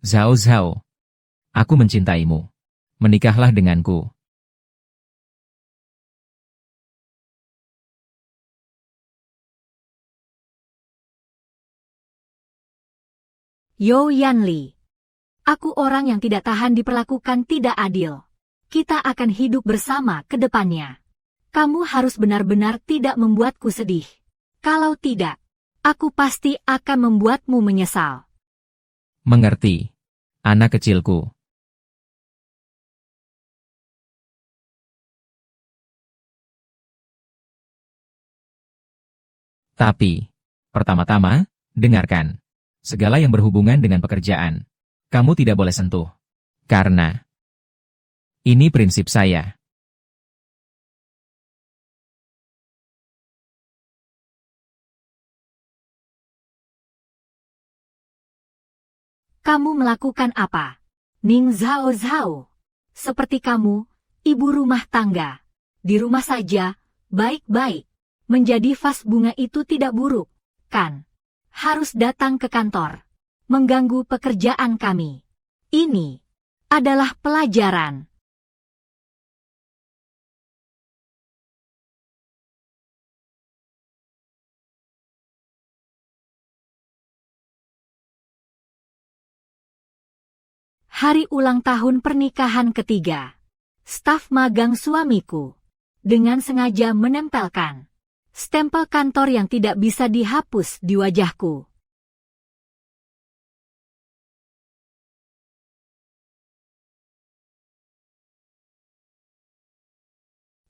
Zhao Zhao, aku mencintaimu. Menikahlah denganku. Yo Yanli. Aku orang yang tidak tahan diperlakukan tidak adil. Kita akan hidup bersama ke depannya. Kamu harus benar-benar tidak membuatku sedih. Kalau tidak, aku pasti akan membuatmu menyesal. Mengerti, anak kecilku. Tapi, pertama-tama, dengarkan. Segala yang berhubungan dengan pekerjaan, kamu tidak boleh sentuh. Karena ini prinsip saya. Kamu melakukan apa? Ning Zhao Zhao. Seperti kamu, ibu rumah tangga. Di rumah saja, baik-baik. Menjadi vas bunga itu tidak buruk, kan? Harus datang ke kantor. Mengganggu pekerjaan kami. Ini adalah pelajaran. Hari ulang tahun pernikahan ketiga. Staf magang suamiku. Dengan sengaja menempelkan stempel kantor yang tidak bisa dihapus di wajahku.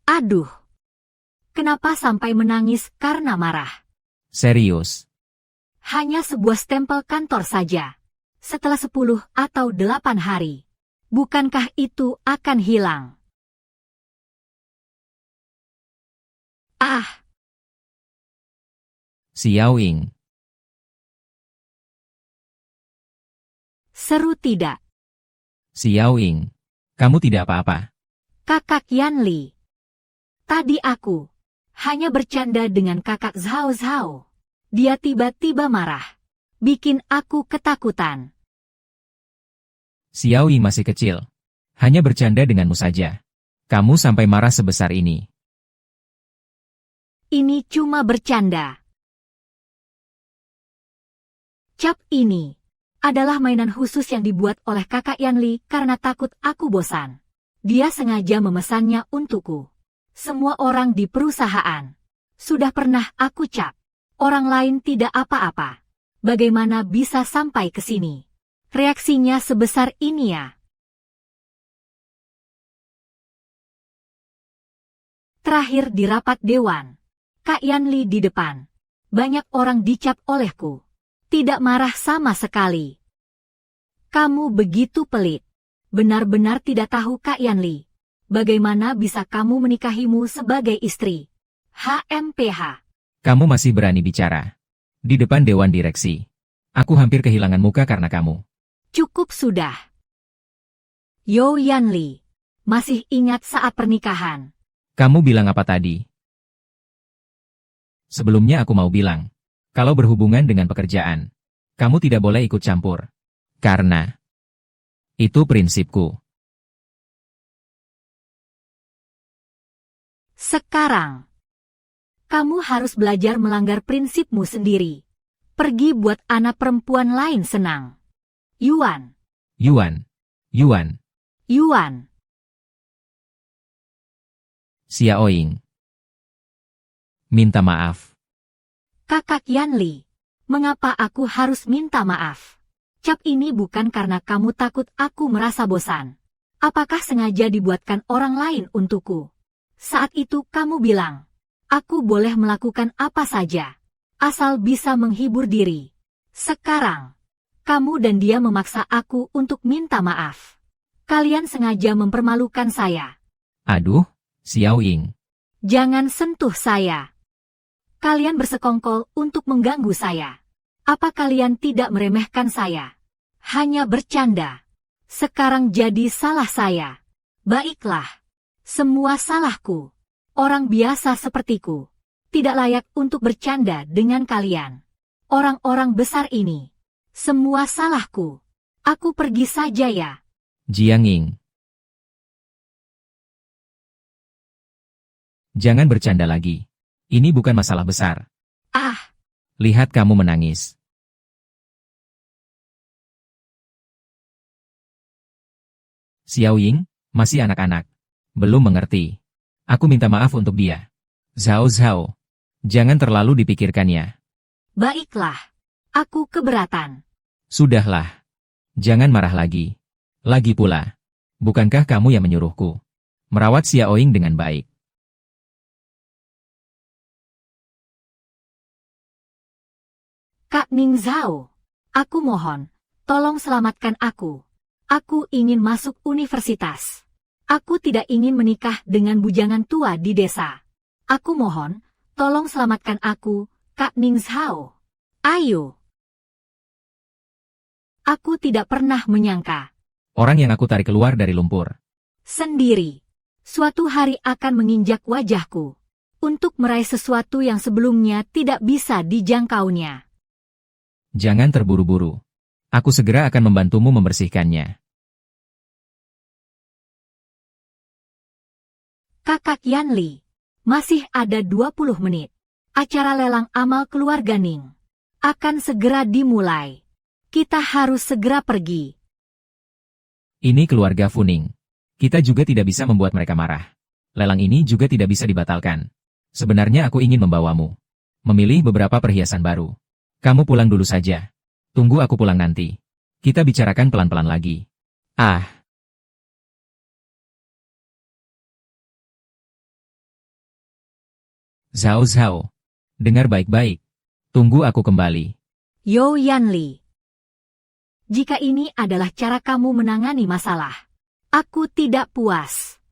Aduh. Kenapa sampai menangis karena marah? Serius. Hanya sebuah stempel kantor saja. Setelah 10 atau 8 hari. Bukankah itu akan hilang? Ah! Xiao Ying. Seru tidak? Xiao Ying, kamu tidak apa-apa. Kakak Yanli. Tadi aku hanya bercanda dengan kakak Zhao Zhao. Dia tiba-tiba marah. Bikin aku ketakutan. Xiao Ying masih kecil. Hanya bercanda denganmu saja. Kamu sampai marah sebesar ini. Ini cuma bercanda. Cap ini adalah mainan khusus yang dibuat oleh kakak Yanli karena takut aku bosan. Dia sengaja memesannya untukku. Semua orang di perusahaan sudah pernah aku cap. Orang lain tidak apa-apa. Bagaimana bisa sampai ke sini? Reaksinya sebesar ini ya. Terakhir di rapat dewan. Kak Yanli di depan. Banyak orang dicap olehku. Tidak marah sama sekali. Kamu begitu pelit. Benar-benar tidak tahu Kak Yanli. Bagaimana bisa kamu menikahimu sebagai istri? HMPH. Kamu masih berani bicara. Di depan dewan direksi. Aku hampir kehilangan muka karena kamu. Cukup sudah. Yo Yanli. Masih ingat saat pernikahan? Kamu bilang apa tadi? Sebelumnya aku mau bilang. Kalau berhubungan dengan pekerjaan, kamu tidak boleh ikut campur. Karena itu prinsipku. Sekarang, kamu harus belajar melanggar prinsipmu sendiri. Pergi buat anak perempuan lain senang. Yuan. Yuan. Yuan. Yuan. Xiao Ying. Minta maaf. Kakak Yanli, mengapa aku harus minta maaf? Cap ini bukan karena kamu takut aku merasa bosan. Apakah sengaja dibuatkan orang lain untukku? Saat itu kamu bilang, aku boleh melakukan apa saja, asal bisa menghibur diri. Sekarang, kamu dan dia memaksa aku untuk minta maaf. Kalian sengaja mempermalukan saya. Aduh, Xiao Ying. Jangan sentuh saya. Kalian bersekongkol untuk mengganggu saya. Apa kalian tidak meremehkan saya? Hanya bercanda. Sekarang jadi salah saya. Baiklah. Semua salahku. Orang biasa sepertiku. Tidak layak untuk bercanda dengan kalian. Orang-orang besar ini. Semua salahku. Aku pergi saja ya. Jiang Ying. Jangan bercanda lagi. Ini bukan masalah besar. Ah, Lihat kamu menangis. Xiao Ying, masih anak-anak. Belum mengerti. Aku minta maaf untuk dia. Zhao Zhao. Jangan terlalu dipikirkannya. baiklah. Aku keberatan. Sudahlah. Jangan marah lagi. Lagi pula. Bukankah kamu yang menyuruhku merawat Xiao Ying dengan baik? Kak Ning Zhao, aku mohon, tolong selamatkan aku. Aku ingin masuk universitas. Aku tidak ingin menikah dengan bujangan tua di desa. Aku mohon, tolong selamatkan aku, Kak Ning Zhao. Ayo. Aku tidak pernah menyangka. Orang yang aku tarik keluar dari lumpur. Sendiri. Suatu hari akan menginjak wajahku. Untuk meraih sesuatu yang sebelumnya tidak bisa dijangkaunya. Jangan terburu-buru. Aku segera akan membantumu membersihkannya. Kakak Yanli. Masih ada 20 menit. Acara lelang amal keluarga Ning akan segera dimulai. Kita harus segera pergi. Ini keluarga Funing. Kita juga tidak bisa membuat mereka marah. Lelang ini juga tidak bisa dibatalkan. Sebenarnya aku ingin membawamu memilih beberapa perhiasan baru. Kamu pulang dulu saja. Tunggu aku pulang nanti. Kita bicarakan pelan-pelan lagi. Ah. Zhao Zhao. Dengar baik-baik. Tunggu aku kembali. Yo Yanli. Jika ini adalah cara kamu menangani masalah, aku tidak puas.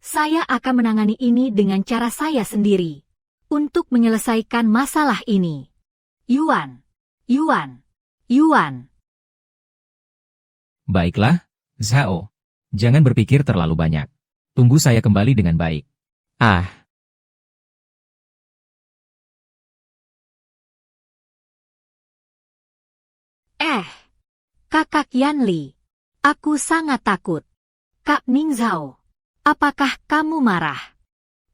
Saya akan menangani ini dengan cara saya sendiri. Untuk menyelesaikan masalah ini. Yuan. Yuan. Yuan. Baiklah, Zhao. Jangan berpikir terlalu banyak. Tunggu saya kembali dengan baik. Ah. Kakak Yanli. Aku sangat takut. Kak Ning Zhao. Apakah kamu marah?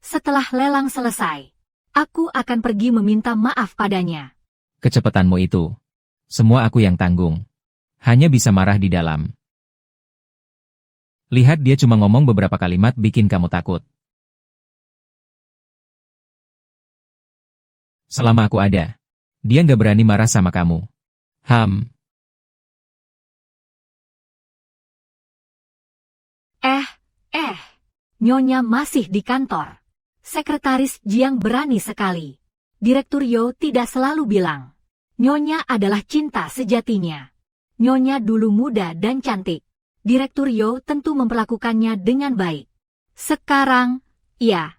Setelah lelang selesai, aku akan pergi meminta maaf padanya. Kecepatanmu itu. Semua aku yang tanggung. Hanya bisa marah di dalam. Lihat dia cuma ngomong beberapa kalimat bikin kamu takut. Selama aku ada, dia nggak berani marah sama kamu. Nyonya masih di kantor. Sekretaris Jiang berani sekali. Direktur Yo tidak selalu bilang. Nyonya adalah cinta sejatinya. Nyonya dulu muda dan cantik. Direktur Yo tentu memperlakukannya dengan baik. Sekarang, iya.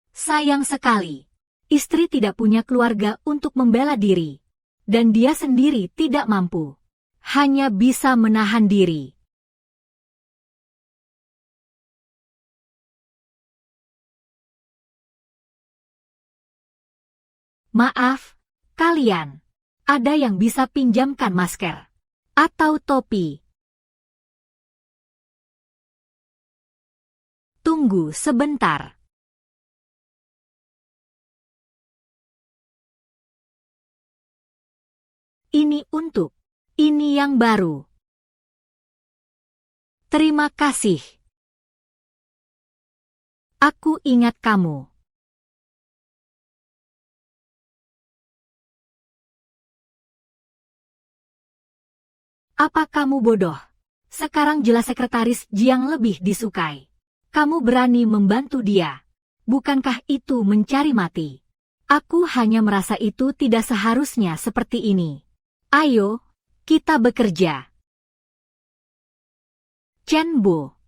Sayang sekali. Istri tidak punya keluarga untuk membela diri. Dan dia sendiri tidak mampu. Hanya bisa menahan diri. Maaf, kalian. Ada yang bisa pinjamkan masker? Atau topi? Tunggu sebentar. Ini untuk. Ini yang baru. Terima kasih. Aku ingat kamu. Apa kamu bodoh? Sekarang jelas sekretaris Jiang lebih disukai. Kamu berani membantu dia. Bukankah itu mencari mati? Aku hanya merasa itu tidak seharusnya seperti ini. Ayo, kita bekerja. Chen Bo.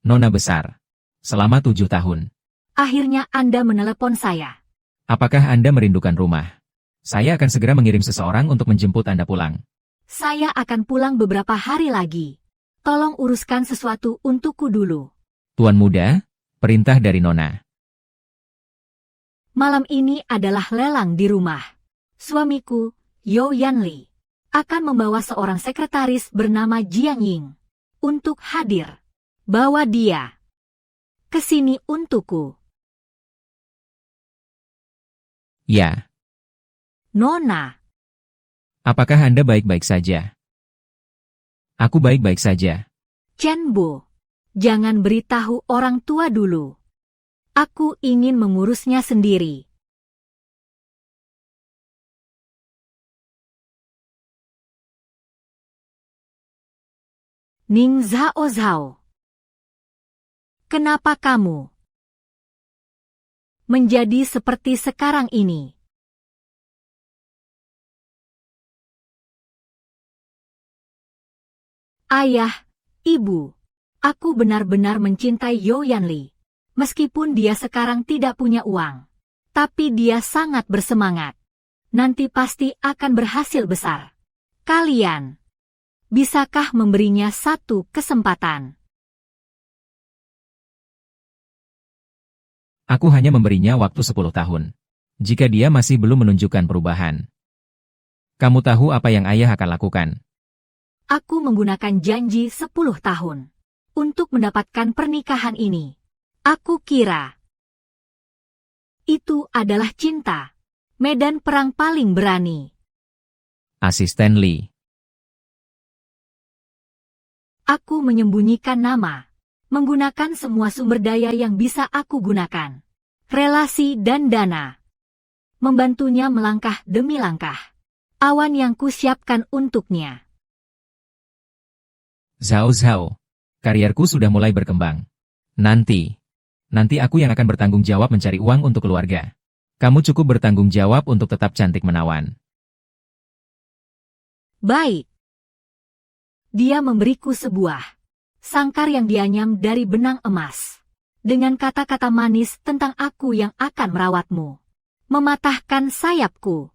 Nona besar. Selama 7 tahun. Akhirnya Anda menelepon saya. Apakah Anda merindukan rumah? Saya akan segera mengirim seseorang untuk menjemput Anda pulang. Saya akan pulang beberapa hari lagi. Tolong uruskan sesuatu untukku dulu. Tuan muda, perintah dari Nona. Malam ini adalah lelang di rumah. Suamiku, Yo Yanli. akan membawa seorang sekretaris bernama Jiang Ying untuk hadir. Bawa dia ke sini untukku. Ya, Nona, apakah Anda baik-baik saja? Aku baik-baik saja. Chen Bo, jangan beritahu orang tua dulu. Aku ingin mengurusnya sendiri. Ning Zhao Zhao, kenapa kamu menjadi seperti sekarang ini? Ayah, ibu, aku benar-benar mencintai You Yanli. Meskipun dia sekarang tidak punya uang, tapi dia sangat bersemangat. Nanti pasti akan berhasil besar. Kalian, bisakah memberinya satu kesempatan? Aku hanya memberinya waktu 10 tahun. Jika dia masih belum menunjukkan perubahan, kamu tahu apa yang ayah akan lakukan. Aku menggunakan janji 10 tahun untuk mendapatkan pernikahan ini. Aku kira itu adalah cinta, medan perang paling berani. Asisten Li. Aku menyembunyikan nama, menggunakan semua sumber daya yang bisa aku gunakan. Relasi dan dana. Membantunya melangkah demi langkah. Awan yang kusiapkan untuknya. Zhao Zhao, karierku sudah mulai berkembang. Nanti aku yang akan bertanggung jawab mencari uang untuk keluarga. Kamu cukup bertanggung jawab untuk tetap cantik menawan. Baik. Dia memberiku sebuah sangkar yang dianyam dari benang emas. Dengan kata-kata manis tentang aku yang akan merawatmu. Mematahkan sayapku.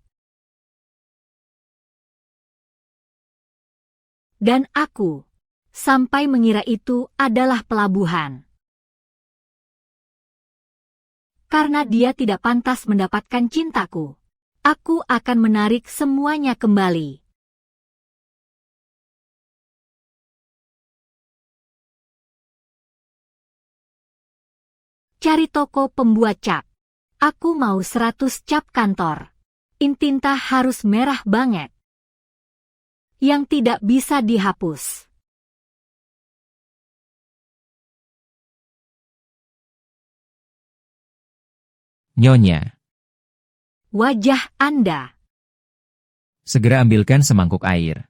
Dan aku sampai mengira itu adalah pelabuhan. Karena dia tidak pantas mendapatkan cintaku, aku akan menarik semuanya kembali. Cari toko pembuat cap. Aku mau 100 cap kantor. Intinta harus merah banget. Yang tidak bisa dihapus. Nyonya, Wajah Anda. segera ambilkan semangkuk air.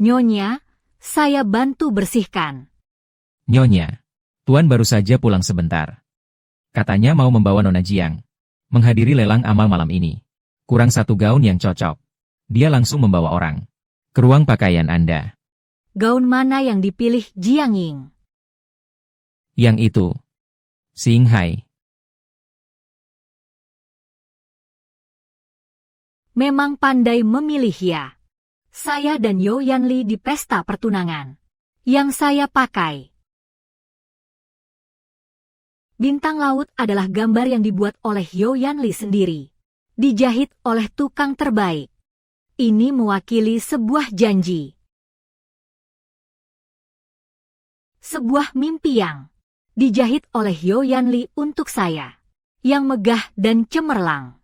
Nyonya, saya bantu bersihkan. Nyonya, Tuan baru saja pulang sebentar. Katanya mau membawa Nona Jiang menghadiri lelang amal malam ini. Kurang satu gaun yang cocok. Dia langsung membawa orang ke ruang pakaian Anda. Gaun mana yang dipilih Jiang Ying? Yang itu. Xing Hai. Memang pandai memilih ya. Saya dan You Yanli di pesta pertunangan. Yang saya pakai. Bintang laut adalah gambar yang dibuat oleh You Yanli sendiri. Dijahit oleh tukang terbaik. Ini mewakili sebuah janji. Sebuah mimpi yang dijahit oleh You Yanli untuk saya. Yang megah dan cemerlang.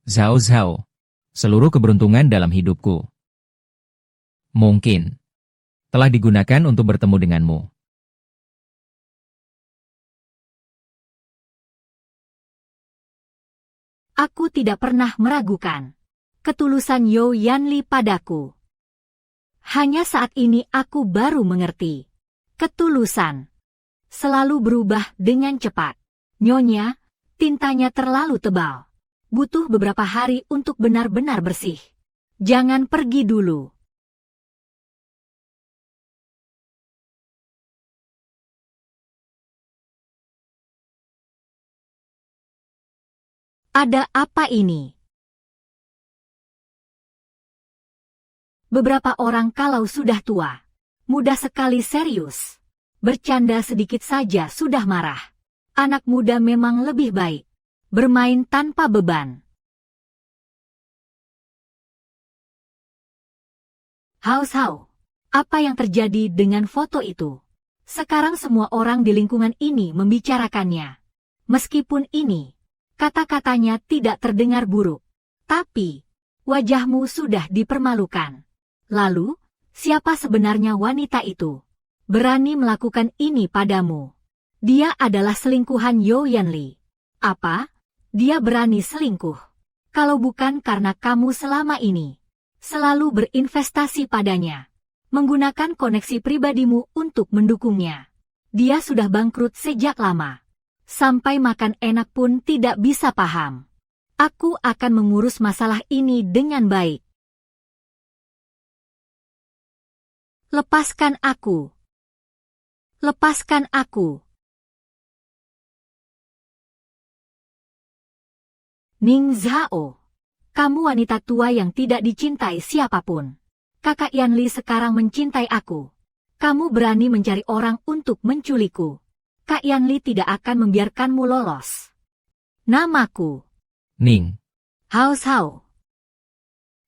Zhao Zhao. Seluruh keberuntungan dalam hidupku mungkin telah digunakan untuk bertemu denganmu. Aku tidak pernah meragukan ketulusan You Yanli padaku. Hanya saat ini aku baru mengerti. Ketulusan selalu berubah dengan cepat. Nyonya, tintanya terlalu tebal. Butuh beberapa hari untuk benar-benar bersih. Jangan pergi dulu. Ada apa ini? Beberapa orang kalau sudah tua, mudah sekali serius. Bercanda sedikit saja sudah marah. Anak muda memang lebih baik bermain tanpa beban. Hao, apa yang terjadi dengan foto itu? Sekarang semua orang di lingkungan ini membicarakannya. Meskipun ini, kata-katanya tidak terdengar buruk. Tapi, wajahmu sudah dipermalukan. Lalu, siapa sebenarnya wanita itu? Berani melakukan ini padamu. Dia adalah selingkuhan You Yanli. Apa? Dia berani selingkuh. Kalau bukan karena kamu selama ini selalu berinvestasi padanya, menggunakan koneksi pribadimu untuk mendukungnya. Dia sudah bangkrut sejak lama. Sampai makan enak pun tidak bisa paham. Aku akan mengurus masalah ini dengan baik. Lepaskan aku. Lepaskan aku. Ning Zhao, kamu wanita tua yang tidak dicintai siapapun. Kakak Yanli sekarang mencintai aku. Kamu berani mencari orang untuk menculikku. Kak Yanli tidak akan membiarkanmu lolos. Namaku Ning. Hao.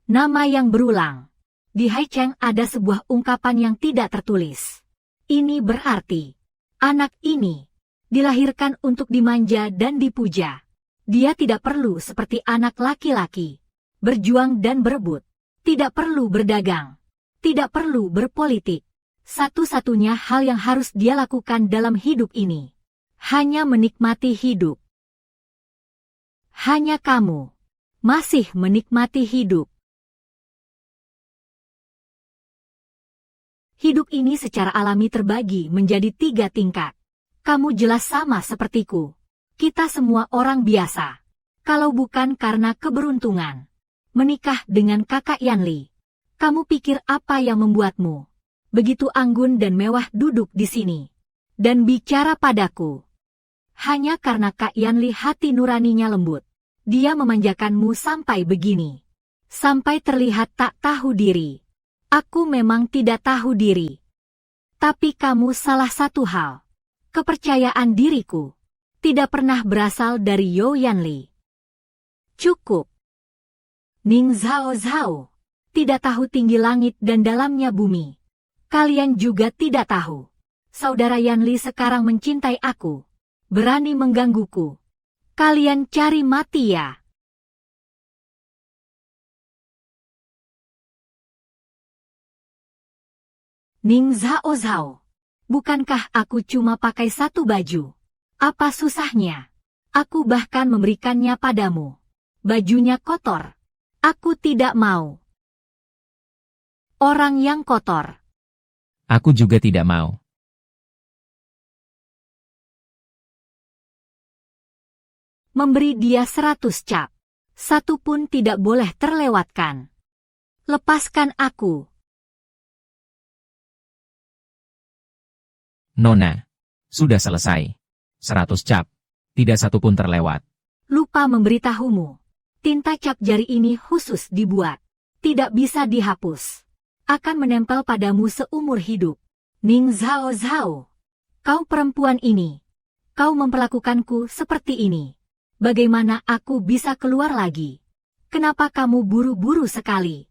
Nama yang berulang. Di Haicheng ada sebuah ungkapan yang tidak tertulis. Ini berarti, anak ini dilahirkan untuk dimanja dan dipuja. Dia tidak perlu seperti anak laki-laki, berjuang dan berebut. Tidak perlu berdagang. Tidak perlu berpolitik. Satu-satunya hal yang harus dia lakukan dalam hidup ini, hanya menikmati hidup. Hanya kamu masih menikmati hidup. Hidup ini secara alami terbagi menjadi 3 tingkat. Kamu jelas sama sepertiku. Kita semua orang biasa. Kalau bukan karena keberuntungan menikah dengan kakak Yanli, kamu pikir apa yang membuatmu begitu anggun dan mewah duduk di sini dan bicara padaku? Hanya karena Kak Yanli hati nuraninya lembut. Dia memanjakanmu sampai begini. Sampai terlihat tak tahu diri. Aku memang tidak tahu diri. Tapi kamu salah satu hal. Kepercayaan diriku tidak pernah berasal dari You Yanli. Cukup. Ning Zhao tidak tahu tinggi langit dan dalamnya bumi. Kalian juga tidak tahu. Saudara Yanli sekarang mencintai aku. Berani menggangguku. Kalian cari mati ya. Ning Zhao, bukankah aku cuma pakai satu baju? Apa susahnya? Aku bahkan memberikannya padamu. Bajunya kotor. Aku tidak mau. Orang yang kotor. Aku juga tidak mau. Memberi dia 100 cap. 1 pun tidak boleh terlewatkan. Lepaskan aku. Nona. Sudah selesai. 100 cap. Tidak 1 pun terlewat. Lupa memberitahumu. Tinta cap jari ini khusus dibuat. Tidak bisa dihapus. Akan menempel padamu seumur hidup. Ning Zhao. Kau perempuan ini. Kau memperlakukanku seperti ini. Bagaimana aku bisa keluar lagi? Kenapa kamu buru-buru sekali?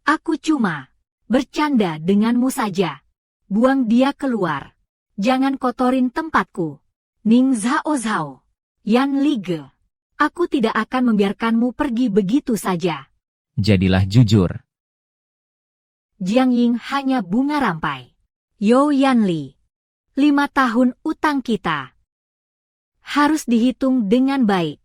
Aku cuma bercanda denganmu saja. Buang dia keluar. Jangan kotorin tempatku. Ning Zhao. Yan Lige. Aku tidak akan membiarkanmu pergi begitu saja. Jadilah jujur. Jiang Ying hanya bunga rampai. You Yanli. 5 tahun utang kita. Harus dihitung dengan baik.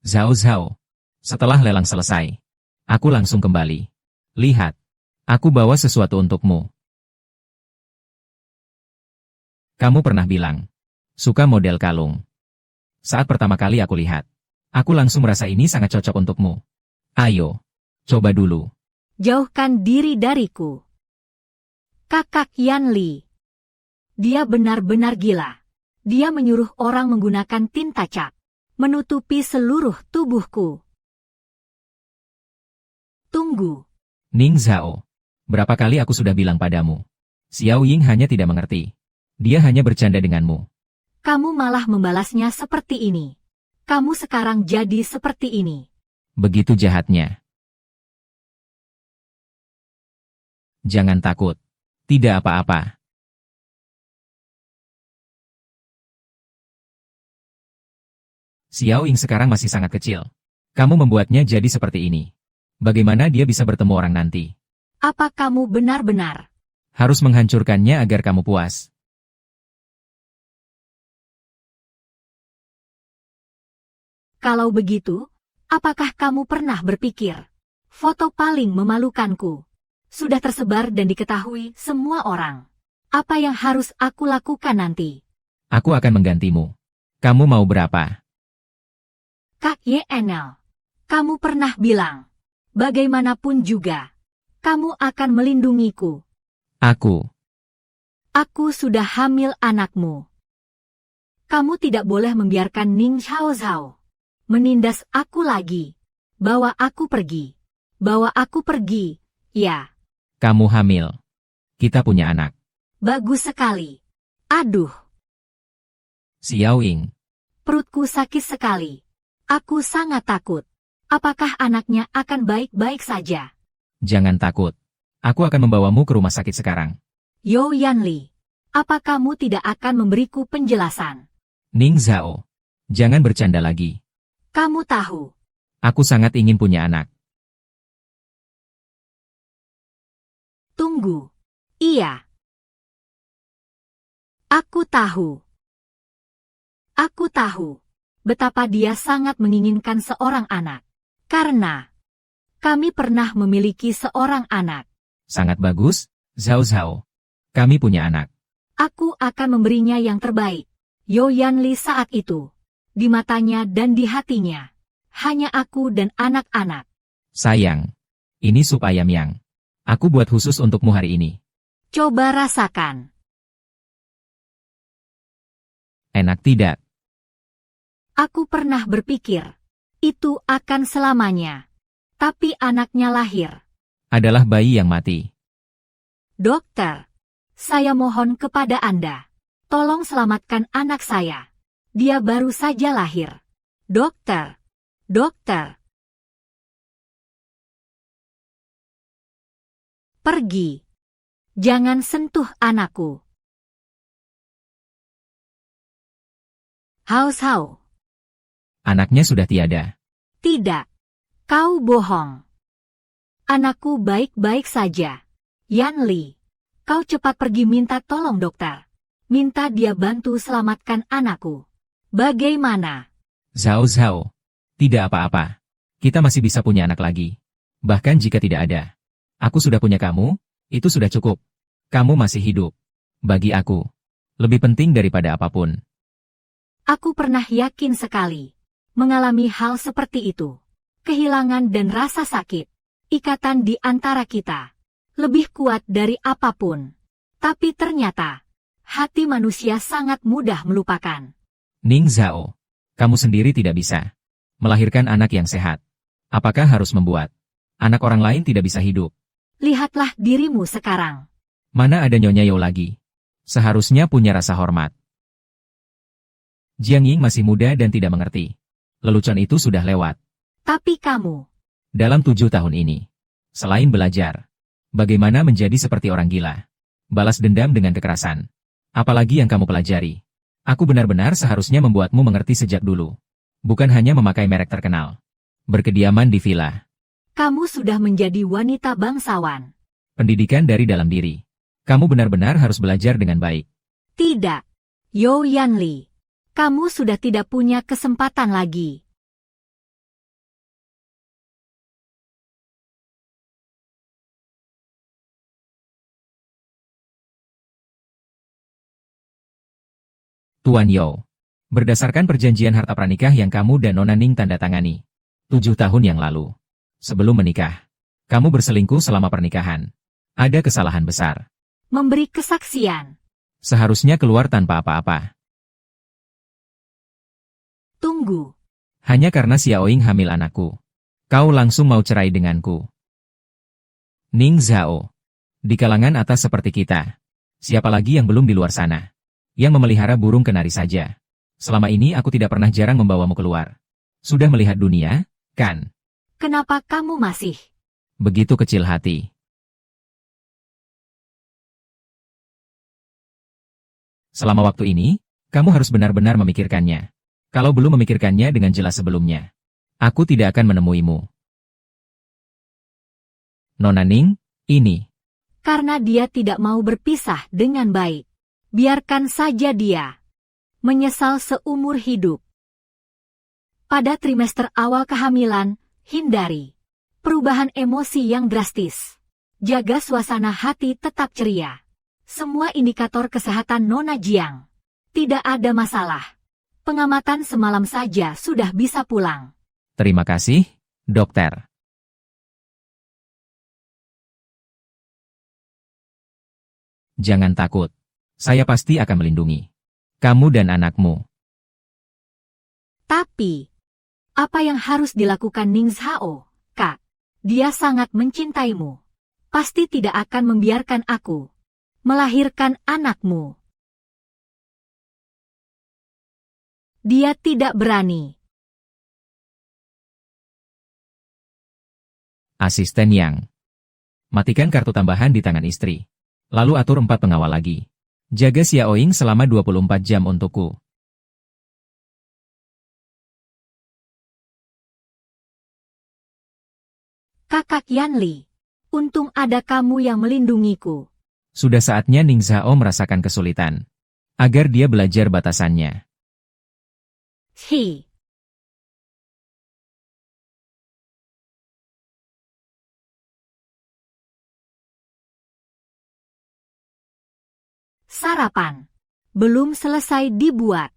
Zhao. Setelah lelang selesai, aku langsung kembali. Lihat, aku bawa sesuatu untukmu. Kamu pernah bilang, suka model kalung. Saat pertama kali aku lihat, aku langsung merasa ini sangat cocok untukmu. Ayo, coba dulu. Jauhkan diri dariku. Kakak Yanli. Dia benar-benar gila. Dia menyuruh orang menggunakan tinta cat, menutupi seluruh tubuhku. Tunggu. Ning Zhao. Berapa kali aku sudah bilang padamu. Xiao Ying hanya tidak mengerti. Dia hanya bercanda denganmu. Kamu malah membalasnya seperti ini. Kamu sekarang jadi seperti ini. Begitu jahatnya. Jangan takut. Tidak apa-apa. Xiao Ying sekarang masih sangat kecil. Kamu membuatnya jadi seperti ini. Bagaimana dia bisa bertemu orang nanti? Apa kamu benar-benar Harus menghancurkannya agar kamu puas. Kalau begitu, apakah kamu pernah berpikir, foto paling memalukanku sudah tersebar dan diketahui semua orang. Apa yang harus aku lakukan nanti? Aku akan menggantimu. Kamu mau berapa? Kak YNL, kamu pernah bilang, bagaimanapun juga, kamu akan melindungiku. Aku sudah hamil anakmu. Kamu tidak boleh membiarkan Ning Xiao Zhao menindas aku lagi. Bawa aku pergi. Bawa aku pergi, ya. Kamu hamil. Kita punya anak. Bagus sekali. Aduh, Xiao Ying. perutku sakit sekali. Aku sangat takut. Apakah anaknya akan baik-baik saja? Jangan takut. Aku akan membawamu ke rumah sakit sekarang. Yo Yanli, apa kamu tidak akan memberiku penjelasan? Ning Zhao. Jangan bercanda lagi. Kamu tahu, Aku sangat ingin punya anak. tunggu. Iya. Aku tahu. Aku tahu betapa dia sangat menginginkan seorang anak. Karena kami pernah memiliki seorang anak. Sangat bagus, Zhao Zhao. Kami punya anak. Aku akan memberinya yang terbaik. Yo Yanli saat itu. Di matanya dan di hatinya. Hanya aku dan anak-anak. Sayang. Ini sup ayam yang aku buat khusus untukmu hari ini. Coba rasakan. Enak tidak? Aku pernah berpikir, itu akan selamanya. Tapi anaknya lahir. Adalah bayi yang mati. Dokter, saya mohon kepada Anda. Tolong selamatkan anak saya. Dia baru saja lahir. Dokter. Pergi. Jangan sentuh anakku. Hao. Anaknya sudah tiada. Tidak. Kau bohong. Anakku baik-baik saja. Yanli, kau cepat pergi minta tolong dokter. Minta dia bantu selamatkan anakku. Bagaimana? Zhao Zhao. Tidak apa-apa. Kita masih bisa punya anak lagi. Bahkan jika tidak ada. Aku sudah punya kamu, itu sudah cukup. Kamu masih hidup. Bagi aku. Lebih penting daripada apapun. Aku pernah yakin sekali. Mengalami hal seperti itu. Kehilangan dan rasa sakit. Ikatan di antara kita. Lebih kuat dari apapun. Tapi ternyata, hati manusia sangat mudah melupakan. Ning Zhao. Kamu sendiri tidak bisa melahirkan anak yang sehat. Apakah harus membuat anak orang lain tidak bisa hidup? Lihatlah dirimu sekarang. Mana ada Nyonya Yao lagi? Seharusnya punya rasa hormat. Jiang Ying masih muda dan tidak mengerti. Lelucon itu sudah lewat. Tapi kamu, Dalam 7 tahun ini, selain belajar, bagaimana menjadi seperti orang gila, balas dendam dengan kekerasan, apalagi yang kamu pelajari. Aku benar-benar seharusnya membuatmu mengerti sejak dulu. Bukan hanya memakai merek terkenal. Berkediaman di villa. kamu sudah menjadi wanita bangsawan. Pendidikan dari dalam diri. Kamu benar-benar harus belajar dengan baik. Tidak. Yo Yanli, kamu sudah tidak punya kesempatan lagi. Tuan Yao. Berdasarkan perjanjian harta pranikah yang kamu dan Nona Ning tanda tangani 7 tahun yang lalu. Sebelum menikah, kamu berselingkuh selama pernikahan. Ada kesalahan besar. Memberi kesaksian. Seharusnya keluar tanpa apa-apa. Tunggu. Hanya karena Xiaoying hamil anakku. Kau langsung mau cerai denganku. Ning Zhao. Di kalangan atas seperti kita. Siapa lagi yang belum di luar sana? Yang memelihara burung kenari saja. Selama ini aku tidak pernah jarang membawamu keluar. Sudah melihat dunia, kan? Kenapa kamu masih Begitu kecil hati. Selama waktu ini, kamu harus benar-benar memikirkannya. Kalau belum memikirkannya dengan jelas sebelumnya, aku tidak akan menemuimu. Nona Ning, ini. Karena dia tidak mau berpisah dengan baik. Biarkan saja dia menyesal seumur hidup. Pada trimester awal kehamilan, hindari perubahan emosi yang drastis. Jaga suasana hati tetap ceria. Semua indikator kesehatan Nona Jiang. Tidak ada masalah. Pengamatan semalam saja sudah bisa pulang. Terima kasih, dokter. Jangan takut. Saya pasti akan melindungi kamu dan anakmu. Tapi, apa yang harus dilakukan Ning Zhao, Kak? Dia sangat mencintaimu. Pasti tidak akan membiarkan aku melahirkan anakmu. Dia tidak berani. Asisten Yang. Matikan kartu tambahan di tangan istri. Lalu atur 4 pengawal lagi. Jaga Xiaoying selama 24 jam untukku. Kakak Yanli, untung ada kamu yang melindungiku. Sudah saatnya Ning Zhao merasakan kesulitan. Agar dia belajar batasannya. Hi. Sarapan. Belum selesai dibuat.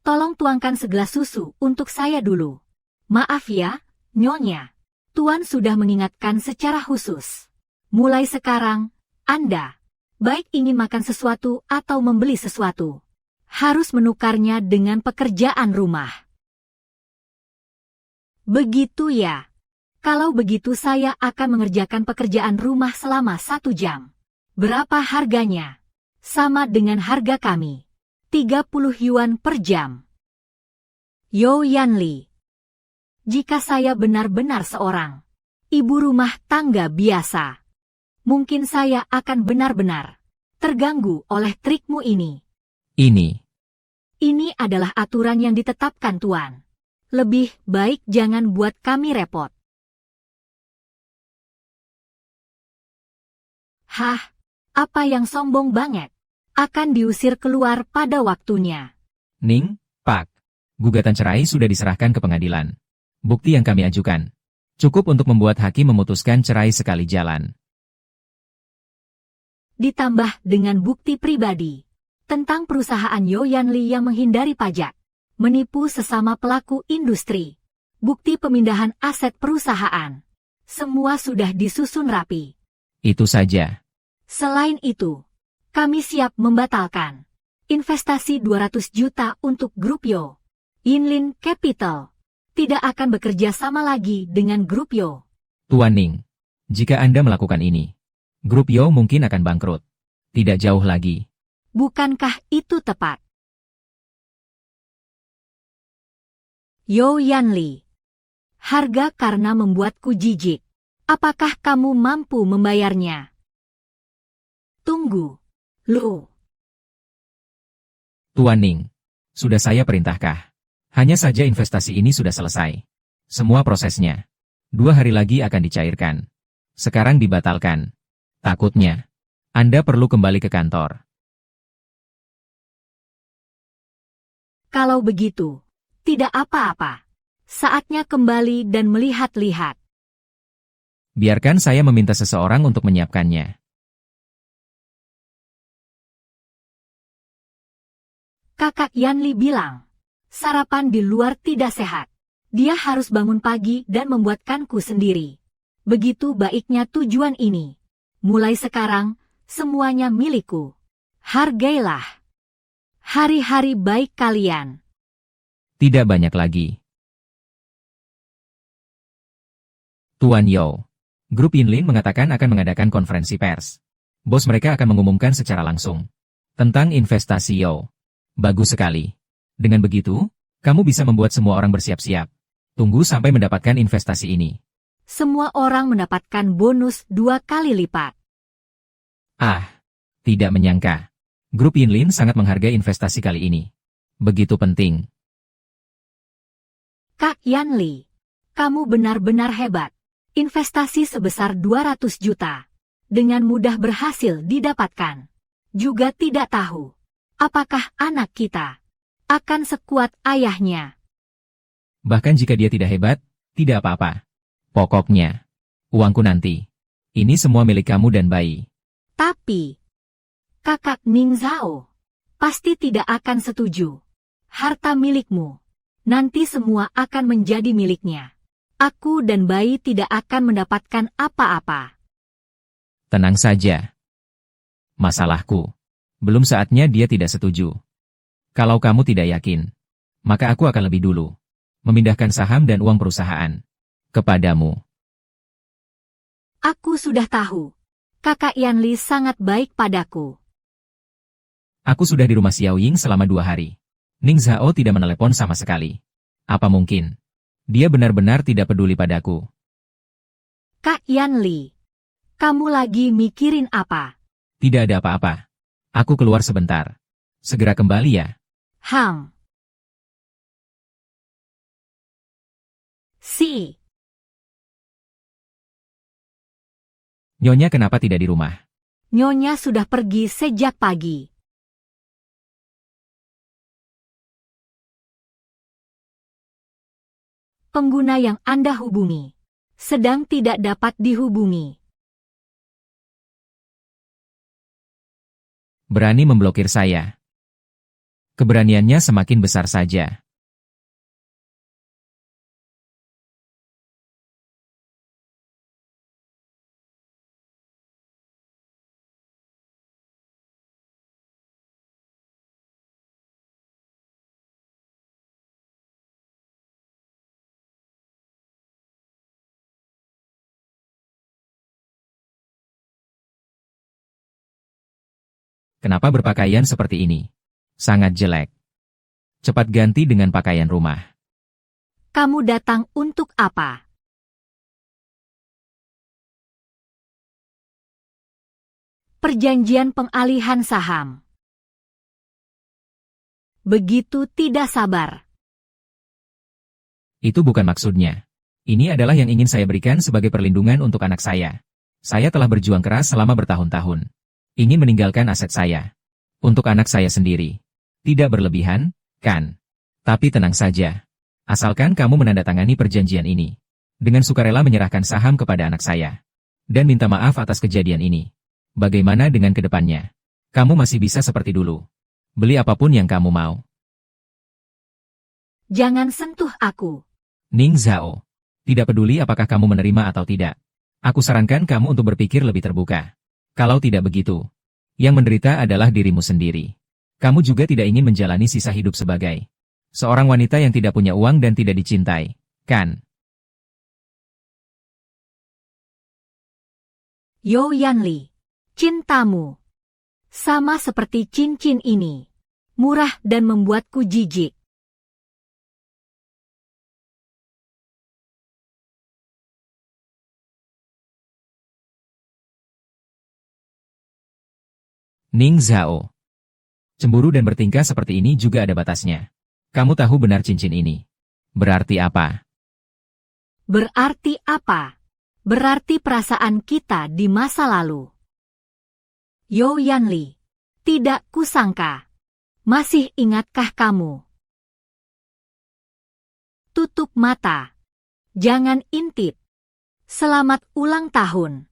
Tolong tuangkan segelas susu untuk saya dulu. Maaf ya, Nyonya. Tuan sudah mengingatkan secara khusus. Mulai sekarang, Anda baik ingin makan sesuatu atau membeli sesuatu, harus menukarnya dengan pekerjaan rumah. Begitu ya. Kalau begitu saya akan mengerjakan pekerjaan rumah selama 1 jam. Berapa harganya? Sama dengan harga kami. 30 yuan per jam. Yo Yanli. Jika saya benar-benar seorang ibu rumah tangga biasa, mungkin saya akan benar-benar terganggu oleh trikmu ini. Ini adalah aturan yang ditetapkan Tuan. Lebih baik jangan buat kami repot. Hah, apa yang sombong banget? Akan diusir keluar pada waktunya. Ning, Pak. Gugatan cerai sudah diserahkan ke pengadilan. Bukti yang kami ajukan cukup untuk membuat hakim memutuskan cerai sekali jalan. Ditambah dengan bukti pribadi tentang perusahaan Yo Yanli yang menghindari pajak, menipu sesama pelaku industri, bukti pemindahan aset perusahaan. Semua sudah disusun rapi. Itu saja. Selain itu, kami siap membatalkan investasi 200 juta untuk grup Yo. Yinlin Capital tidak akan bekerja sama lagi dengan grup Yo. Tuan Ning, jika Anda melakukan ini, grup Yo mungkin akan bangkrut. Tidak jauh lagi. Bukankah itu tepat? Yo Yanli. Harga karena membuatku jijik. Apakah kamu mampu membayarnya? Tunggu. Lu. Tuan Ning, sudah saya perintahkah. Hanya saja investasi ini sudah selesai. Semua prosesnya. 2 hari lagi akan dicairkan. Sekarang dibatalkan. Takutnya, Anda perlu kembali ke kantor. Kalau begitu, tidak apa-apa. Saatnya kembali dan melihat-lihat. Biarkan saya meminta seseorang untuk menyiapkannya. Kakak Yanli bilang, sarapan di luar tidak sehat. Dia harus bangun pagi dan membuatkanku sendiri. Begitu baiknya tujuan ini. Mulai sekarang, Semuanya milikku. Hargailah hari-hari baik kalian. Tidak banyak lagi. Tuan Yao. Grup Yinlin mengatakan akan mengadakan konferensi pers. Bos mereka akan mengumumkan secara langsung tentang investasi Yao. Bagus sekali. Dengan begitu, kamu bisa membuat semua orang bersiap-siap. Tunggu sampai mendapatkan investasi ini. Semua orang mendapatkan bonus 2 kali lipat. Ah, tidak menyangka. Grup Yinlin sangat menghargai investasi kali ini. Begitu penting. Kak Yanli, kamu benar-benar hebat. Investasi sebesar 200 juta. Dengan mudah berhasil didapatkan. Juga tidak tahu, apakah anak kita akan sekuat ayahnya. Bahkan jika dia tidak hebat, tidak apa-apa. Pokoknya, uangku nanti. Ini semua milik kamu dan bayi. Tapi, kakak Ning Zhao pasti tidak akan setuju. Harta milikmu, nanti semua akan menjadi miliknya. Aku dan bayi tidak akan mendapatkan apa-apa. Tenang saja. Masalahku. Belum saatnya dia tidak setuju. Kalau kamu tidak yakin, maka aku akan lebih dulu memindahkan saham dan uang perusahaan kepadamu. Aku sudah tahu. Kakak Yanli sangat baik padaku. Aku sudah di rumah Xiao Ying selama 2 hari. Ning Zhao tidak menelepon sama sekali. Apa mungkin? Dia benar-benar tidak peduli padaku. Kak Yanli, kamu lagi mikirin apa? Tidak ada apa-apa. Aku keluar sebentar. Segera kembali ya. Si. Nyonya kenapa tidak di rumah? Nyonya sudah pergi sejak pagi. Pengguna yang Anda hubungi sedang tidak dapat dihubungi. Berani memblokir saya. Keberaniannya semakin besar saja. Kenapa berpakaian seperti ini? Sangat jelek. Cepat ganti dengan pakaian rumah. Kamu datang untuk apa? Perjanjian pengalihan saham. Begitu tidak sabar. Itu bukan maksudnya. Ini adalah yang ingin saya berikan sebagai perlindungan untuk anak saya. Saya telah berjuang keras selama bertahun-tahun. Ingin meninggalkan aset saya. Untuk anak saya sendiri. Tidak berlebihan, kan? Tapi tenang saja. Asalkan kamu menandatangani perjanjian ini. Dengan sukarela menyerahkan saham kepada anak saya. Dan minta maaf atas kejadian ini. Bagaimana dengan kedepannya? Kamu masih bisa seperti dulu. Beli apapun yang kamu mau. Jangan sentuh aku. Ning Zhao. Tidak peduli apakah kamu menerima atau tidak. Aku sarankan kamu untuk berpikir lebih terbuka. Kalau tidak begitu, yang menderita adalah dirimu sendiri. Kamu juga tidak ingin menjalani sisa hidup sebagai seorang wanita yang tidak punya uang dan tidak dicintai, kan? Yo Yanli, cintamu sama seperti cincin ini. Murah dan membuatku jijik. Ning Zhao. Cemburu dan bertingkah seperti ini juga ada batasnya. Kamu tahu benar cincin ini. Berarti apa? Berarti apa? Berarti perasaan kita di masa lalu. Yo Yanli, tidak kusangka. Masih ingatkah kamu? Tutup mata. Jangan intip. Selamat ulang tahun.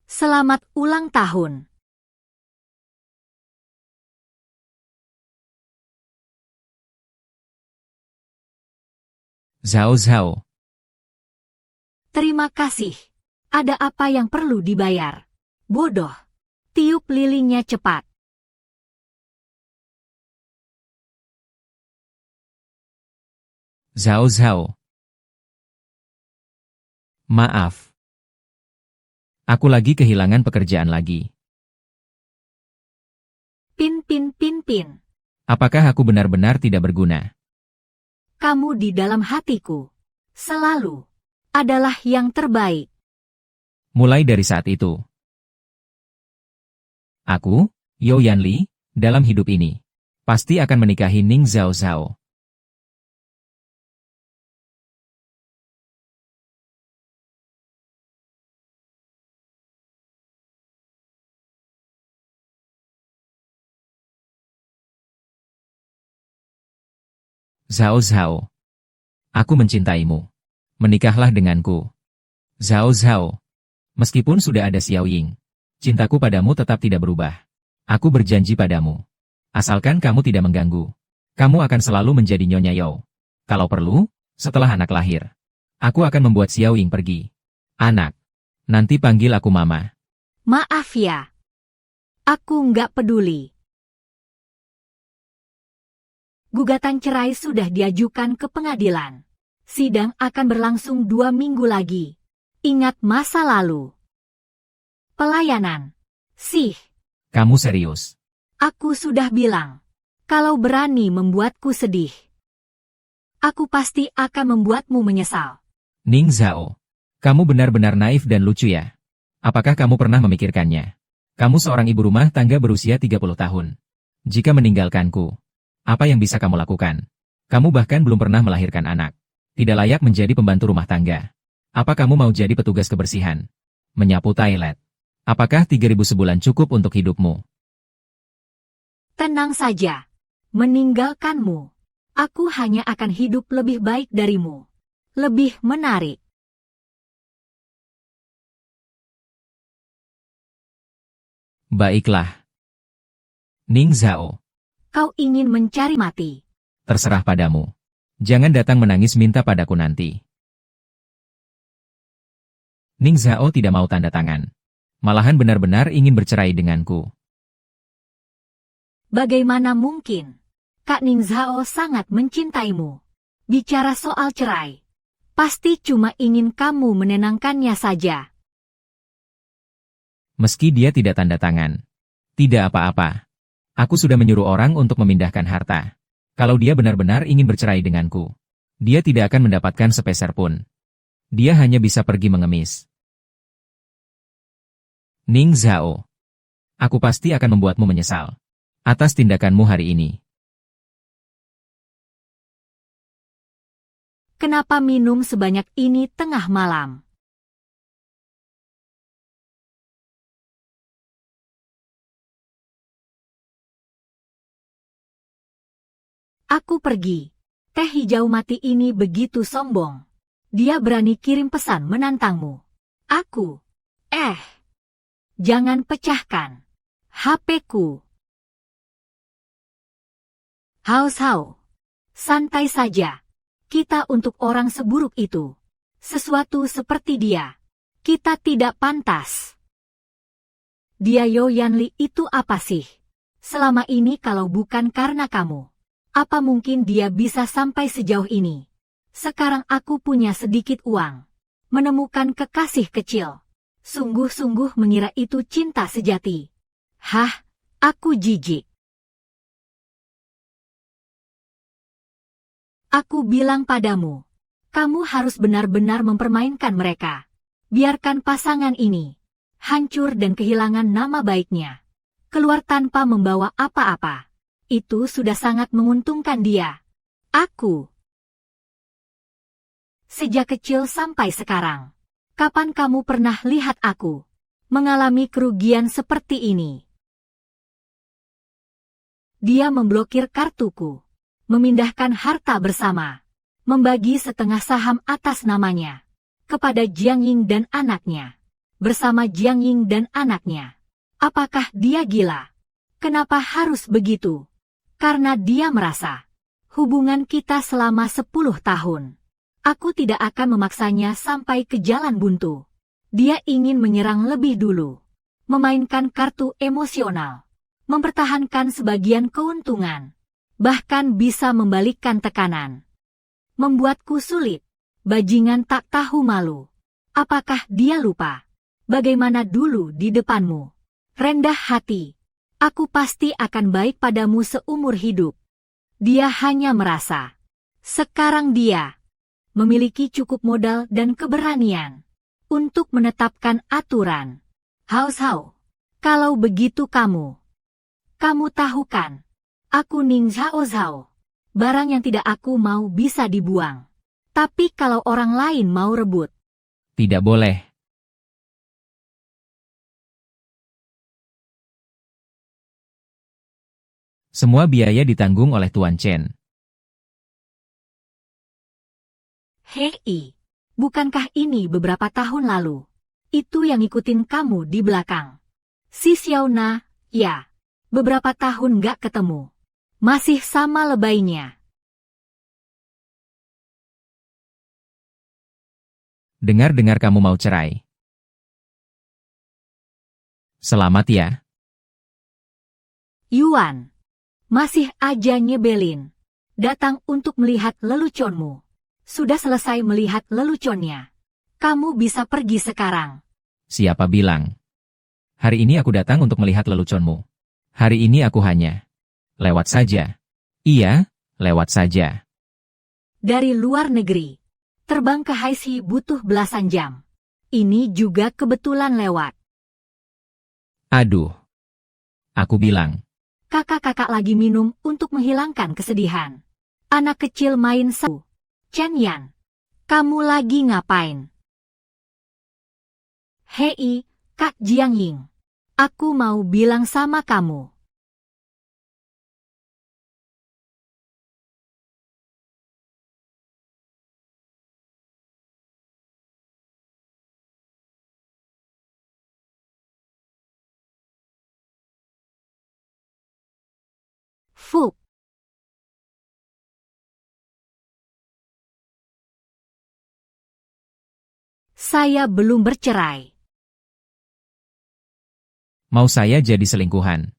Selamat ulang tahun. Zhao Zhao. Terima kasih. Ada apa yang perlu dibayar? Bodoh. Tiup lilinnya cepat. Zhao Zhao. Maaf. Aku lagi kehilangan pekerjaan lagi. Pin. Apakah aku benar-benar tidak berguna? Kamu di dalam hatiku. Selalu. Adalah yang terbaik. Mulai dari saat itu. Aku, You Yanli, dalam hidup ini, pasti akan menikahi Ning Zhao Zhao. Zhao Zhao. Aku mencintaimu. Menikahlah denganku. Zhao Zhao. Meskipun sudah ada Xiao Ying, cintaku padamu tetap tidak berubah. Aku berjanji padamu. Asalkan kamu tidak mengganggu, kamu akan selalu menjadi Nyonya Yao. Kalau perlu, setelah anak lahir, aku akan membuat Xiao Ying pergi. Anak, nanti panggil aku Mama. Maaf ya. Aku nggak peduli. Gugatan cerai sudah diajukan ke pengadilan. Sidang akan berlangsung 2 minggu lagi. Ingat masa lalu. Pelayanan. Sih. Kamu serius? Aku sudah bilang. Kalau berani membuatku sedih, aku pasti akan membuatmu menyesal. Ning Zhao. Kamu benar-benar naif dan lucu ya. Apakah kamu pernah memikirkannya? Kamu seorang ibu rumah tangga berusia 30 tahun. Jika meninggalkanku, apa yang bisa kamu lakukan? Kamu bahkan belum pernah melahirkan anak. Tidak layak menjadi pembantu rumah tangga. Apa kamu mau jadi petugas kebersihan? Menyapu toilet. Apakah 3.000 sebulan cukup untuk hidupmu? Tenang saja. Meninggalkanmu, aku hanya akan hidup lebih baik darimu. Lebih menarik. Baiklah. Ning Zhao. Kau ingin mencari mati. Terserah padamu. Jangan datang menangis minta padaku nanti. Ning Zhao tidak mau tanda tangan. Malahan benar-benar ingin bercerai denganku. Bagaimana mungkin? Kak Ning Zhao sangat mencintaimu. Bicara soal cerai, pasti cuma ingin kamu menenangkannya saja. Meski dia tidak tanda tangan. Tidak apa-apa. Aku sudah menyuruh orang untuk memindahkan harta. Kalau dia benar-benar ingin bercerai denganku, dia tidak akan mendapatkan sepeser pun. Dia hanya bisa pergi mengemis. Ning Zhao. Aku pasti akan membuatmu menyesal atas tindakanmu hari ini. Kenapa minum sebanyak ini tengah malam? Aku pergi. Teh hijau mati ini begitu sombong. Dia berani kirim pesan menantangmu. Aku. Jangan pecahkan HP-ku. Hao. Santai saja. Kita untuk orang seburuk itu. Sesuatu seperti dia. Kita tidak pantas. Dia You Yanli itu apa sih? Selama ini kalau bukan karena kamu, apa mungkin dia bisa sampai sejauh ini? Sekarang aku punya sedikit uang. Menemukan kekasih kecil. Sungguh-sungguh mengira itu cinta sejati. Hah, aku jijik. Aku bilang padamu, kamu harus benar-benar mempermainkan mereka. Biarkan pasangan ini hancur dan kehilangan nama baiknya. Keluar tanpa membawa apa-apa. Itu sudah sangat menguntungkan dia. Aku. Sejak kecil sampai sekarang, kapan kamu pernah lihat aku mengalami kerugian seperti ini? Dia memblokir kartuku, memindahkan harta bersama, membagi setengah saham atas namanya kepada Jiang Ying dan anaknya, bersama Jiang Ying dan anaknya. Apakah dia gila? Kenapa harus begitu? Karena dia merasa hubungan kita selama 10 tahun. Aku tidak akan memaksanya sampai ke jalan buntu. Dia ingin menyerang lebih dulu, memainkan kartu emosional, mempertahankan sebagian keuntungan, bahkan bisa membalikkan tekanan. Membuatku sulit. Bajingan tak tahu malu. Apakah dia lupa bagaimana dulu di depanmu? Rendah hati. Aku pasti akan baik padamu seumur hidup. Dia hanya merasa sekarang dia memiliki cukup modal dan keberanian untuk menetapkan aturan. Hao, kalau begitu kamu tahu kan? Aku Ning Zhao. Barang yang tidak aku mau bisa dibuang. Tapi kalau orang lain mau rebut, Tidak boleh. Semua biaya ditanggung oleh Tuan Chen. hei, bukankah ini beberapa tahun lalu? Itu yang ngikutin kamu di belakang. Si Xiaona, ya. Beberapa tahun gak ketemu. Masih sama lebaynya. Dengar-dengar kamu mau cerai. Selamat ya. Yuan, masih aja nyebelin. Datang untuk melihat leluconmu. Sudah selesai melihat leluconnya. Kamu bisa pergi sekarang. Siapa bilang? Hari ini aku datang untuk melihat leluconmu. Hari ini aku hanya lewat saja. Iya, lewat saja. Dari luar negeri. Terbang ke Haixi butuh belasan jam. Ini juga kebetulan lewat. Aduh. Aku bilang. Kakak-kakak lagi minum untuk menghilangkan kesedihan. Anak kecil main sabu. Chen Yan, kamu lagi ngapain? Hei, Kak Jiang Ying. Aku mau bilang sama kamu. Fuk. Saya belum bercerai. Mau saya jadi selingkuhan?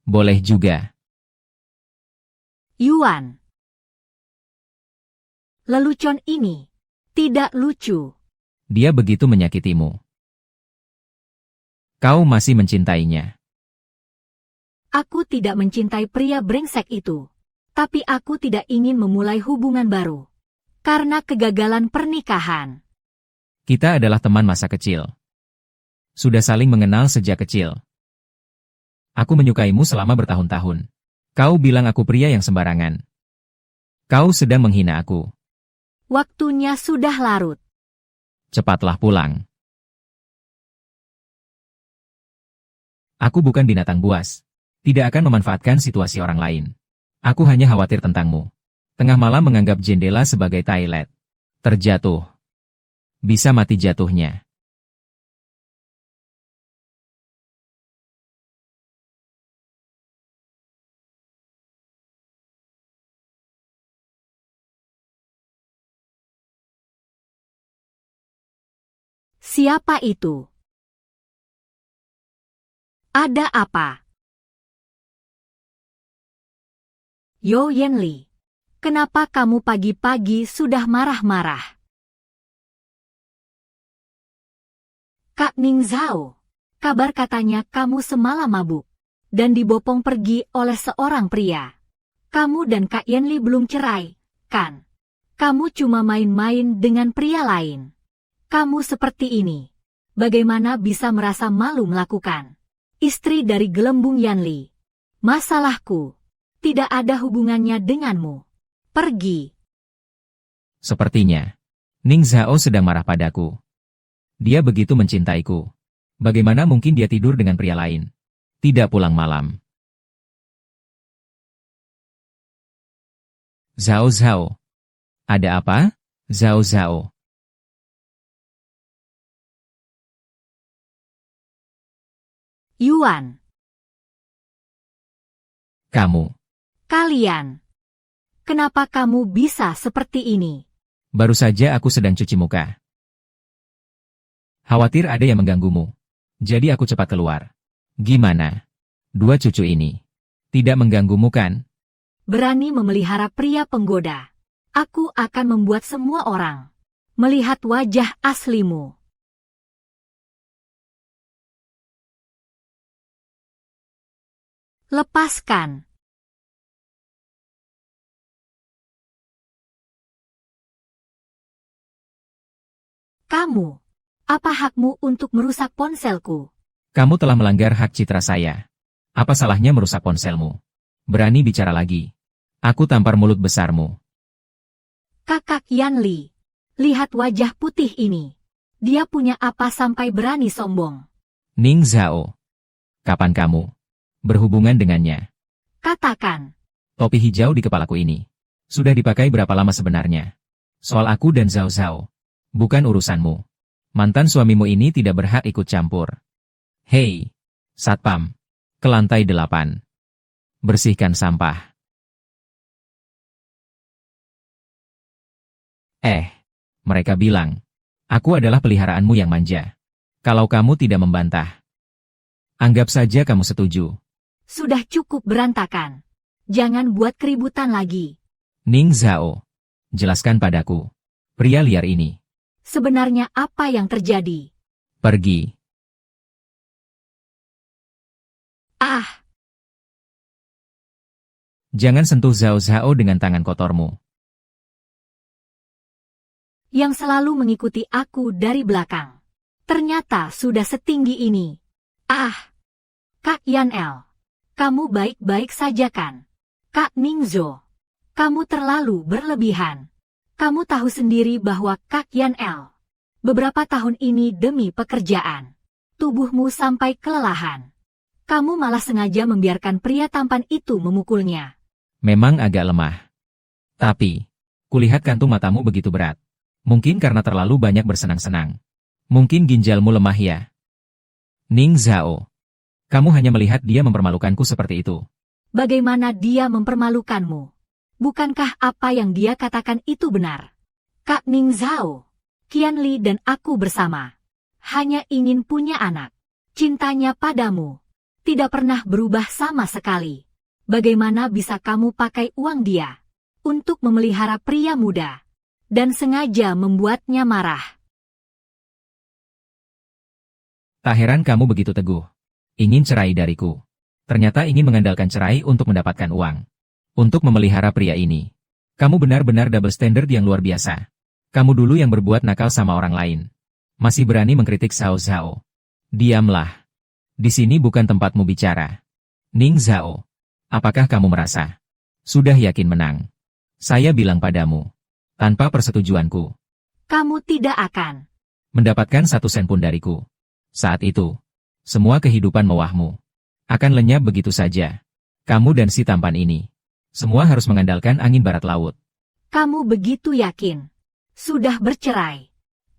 Boleh juga. Yuan. Lelucon ini tidak lucu. Dia begitu menyakitimu. Kau masih mencintainya. Aku tidak mencintai pria brengsek itu. Tapi aku tidak ingin memulai hubungan baru. Karena kegagalan pernikahan. Kita adalah teman masa kecil. Sudah saling mengenal sejak kecil. Aku menyukaimu selama bertahun-tahun. Kau bilang aku pria yang sembarangan. Kau sedang menghina aku. Waktunya sudah larut. Cepatlah pulang. Aku bukan binatang buas. Tidak akan memanfaatkan situasi orang lain. Aku hanya khawatir tentangmu. Tengah malam menganggap jendela sebagai toilet. Terjatuh. Bisa mati jatuhnya. Siapa itu? Ada apa? Yo Yenli, kenapa kamu pagi-pagi sudah marah-marah? Kak Ning Zhao, kabar katanya kamu semalam mabuk dan dibopong pergi oleh seorang pria. Kamu dan Kak Yenli belum cerai, kan? Kamu cuma main-main dengan pria lain. Kamu seperti ini. Bagaimana bisa merasa malu melakukan? Istri dari gelembung Yanli. Masalahku tidak ada hubungannya denganmu. Pergi. Sepertinya. Ning Zhao sedang marah padaku. Dia begitu mencintaiku. Bagaimana mungkin dia tidur dengan pria lain? Tidak pulang malam. Zhao. Ada apa? Zhao. Yuan. Kamu. Kalian. Kenapa kamu bisa seperti ini? Baru saja aku sedang cuci muka. Khawatir ada yang mengganggumu. Jadi aku cepat keluar. Gimana? Dua cucu ini. Tidak mengganggumu kan? Berani memelihara pria penggoda. Aku akan membuat semua orang melihat wajah aslimu. Lepaskan. Kamu, apa hakmu untuk merusak ponselku? Kamu telah melanggar hak citra saya. Apa salahnya merusak ponselmu? Berani bicara lagi. Aku tampar mulut besarmu. Kakak Yanli, lihat wajah putih ini. Dia punya apa sampai berani sombong? Ning Zhao. Kapan kamu berhubungan dengannya? Katakan. Topi hijau di kepalaku ini sudah dipakai berapa lama sebenarnya? Soal aku dan Zhao Zhao, bukan urusanmu. Mantan suamimu ini tidak berhak ikut campur. Hei, Satpam, ke lantai 8. Bersihkan sampah. Mereka bilang, aku adalah peliharaanmu yang manja. Kalau kamu tidak membantah, anggap saja kamu setuju. Sudah cukup berantakan. Jangan buat keributan lagi. Ning Zhao, jelaskan padaku, pria liar ini. Sebenarnya apa yang terjadi? Pergi. Ah, Jangan sentuh Zhao Zhao dengan tangan kotormu. yang selalu mengikuti aku dari belakang. Ternyata sudah setinggi ini. Ah, Kak Yanel, kamu baik-baik saja kan? Kak Ningzo, kamu terlalu berlebihan. Kamu tahu sendiri bahwa Kak Yanel, beberapa tahun ini demi pekerjaan, tubuhmu sampai kelelahan. Kamu malah sengaja membiarkan pria tampan itu memukulnya. Memang agak lemah. Tapi, kulihat kantung matamu begitu berat. Mungkin karena terlalu banyak bersenang-senang. Mungkin ginjalmu lemah ya. Ning Zhao, kamu hanya melihat dia mempermalukanku seperti itu. Bagaimana dia mempermalukanmu? Bukankah apa yang dia katakan itu benar? Kak Ning Zhao, Qianli dan aku bersama hanya ingin punya anak. Cintanya padamu tidak pernah berubah sama sekali. Bagaimana bisa kamu pakai uang dia untuk memelihara pria muda dan sengaja membuatnya marah? Tak heran kamu begitu teguh. Ingin cerai dariku. Ternyata ingin mengandalkan cerai untuk mendapatkan uang. Untuk memelihara pria ini. Kamu benar-benar double standard yang luar biasa. Kamu dulu yang berbuat nakal sama orang lain. Masih berani mengkritik Zhao Zhao. Diamlah. Di sini bukan tempatmu bicara. Ning Zhao, apakah kamu merasa sudah yakin menang? Saya bilang padamu, tanpa persetujuanku, Kamu tidak akan mendapatkan 1 sen pun dariku. Saat itu, semua kehidupan mewahmu akan lenyap begitu saja. Kamu dan si tampan ini, semua harus mengandalkan angin barat laut. Kamu begitu yakin sudah bercerai,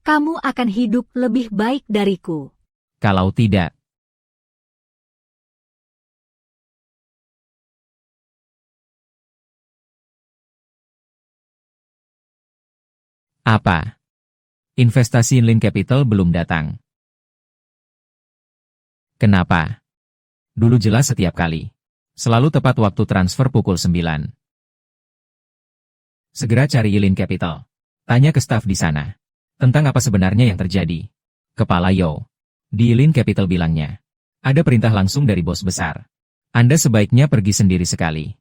kamu akan hidup lebih baik dariku. Kalau tidak, apa? Investasi Inlin Capital belum datang. Kenapa? Dulu jelas setiap kali. Selalu tepat waktu transfer pukul 9. Segera cari Inlin Capital. Tanya ke staf di sana. Tentang apa sebenarnya yang terjadi. Kepala Yo. Di Inlin Capital bilangnya. Ada perintah langsung dari bos besar. Anda sebaiknya pergi sendiri sekali.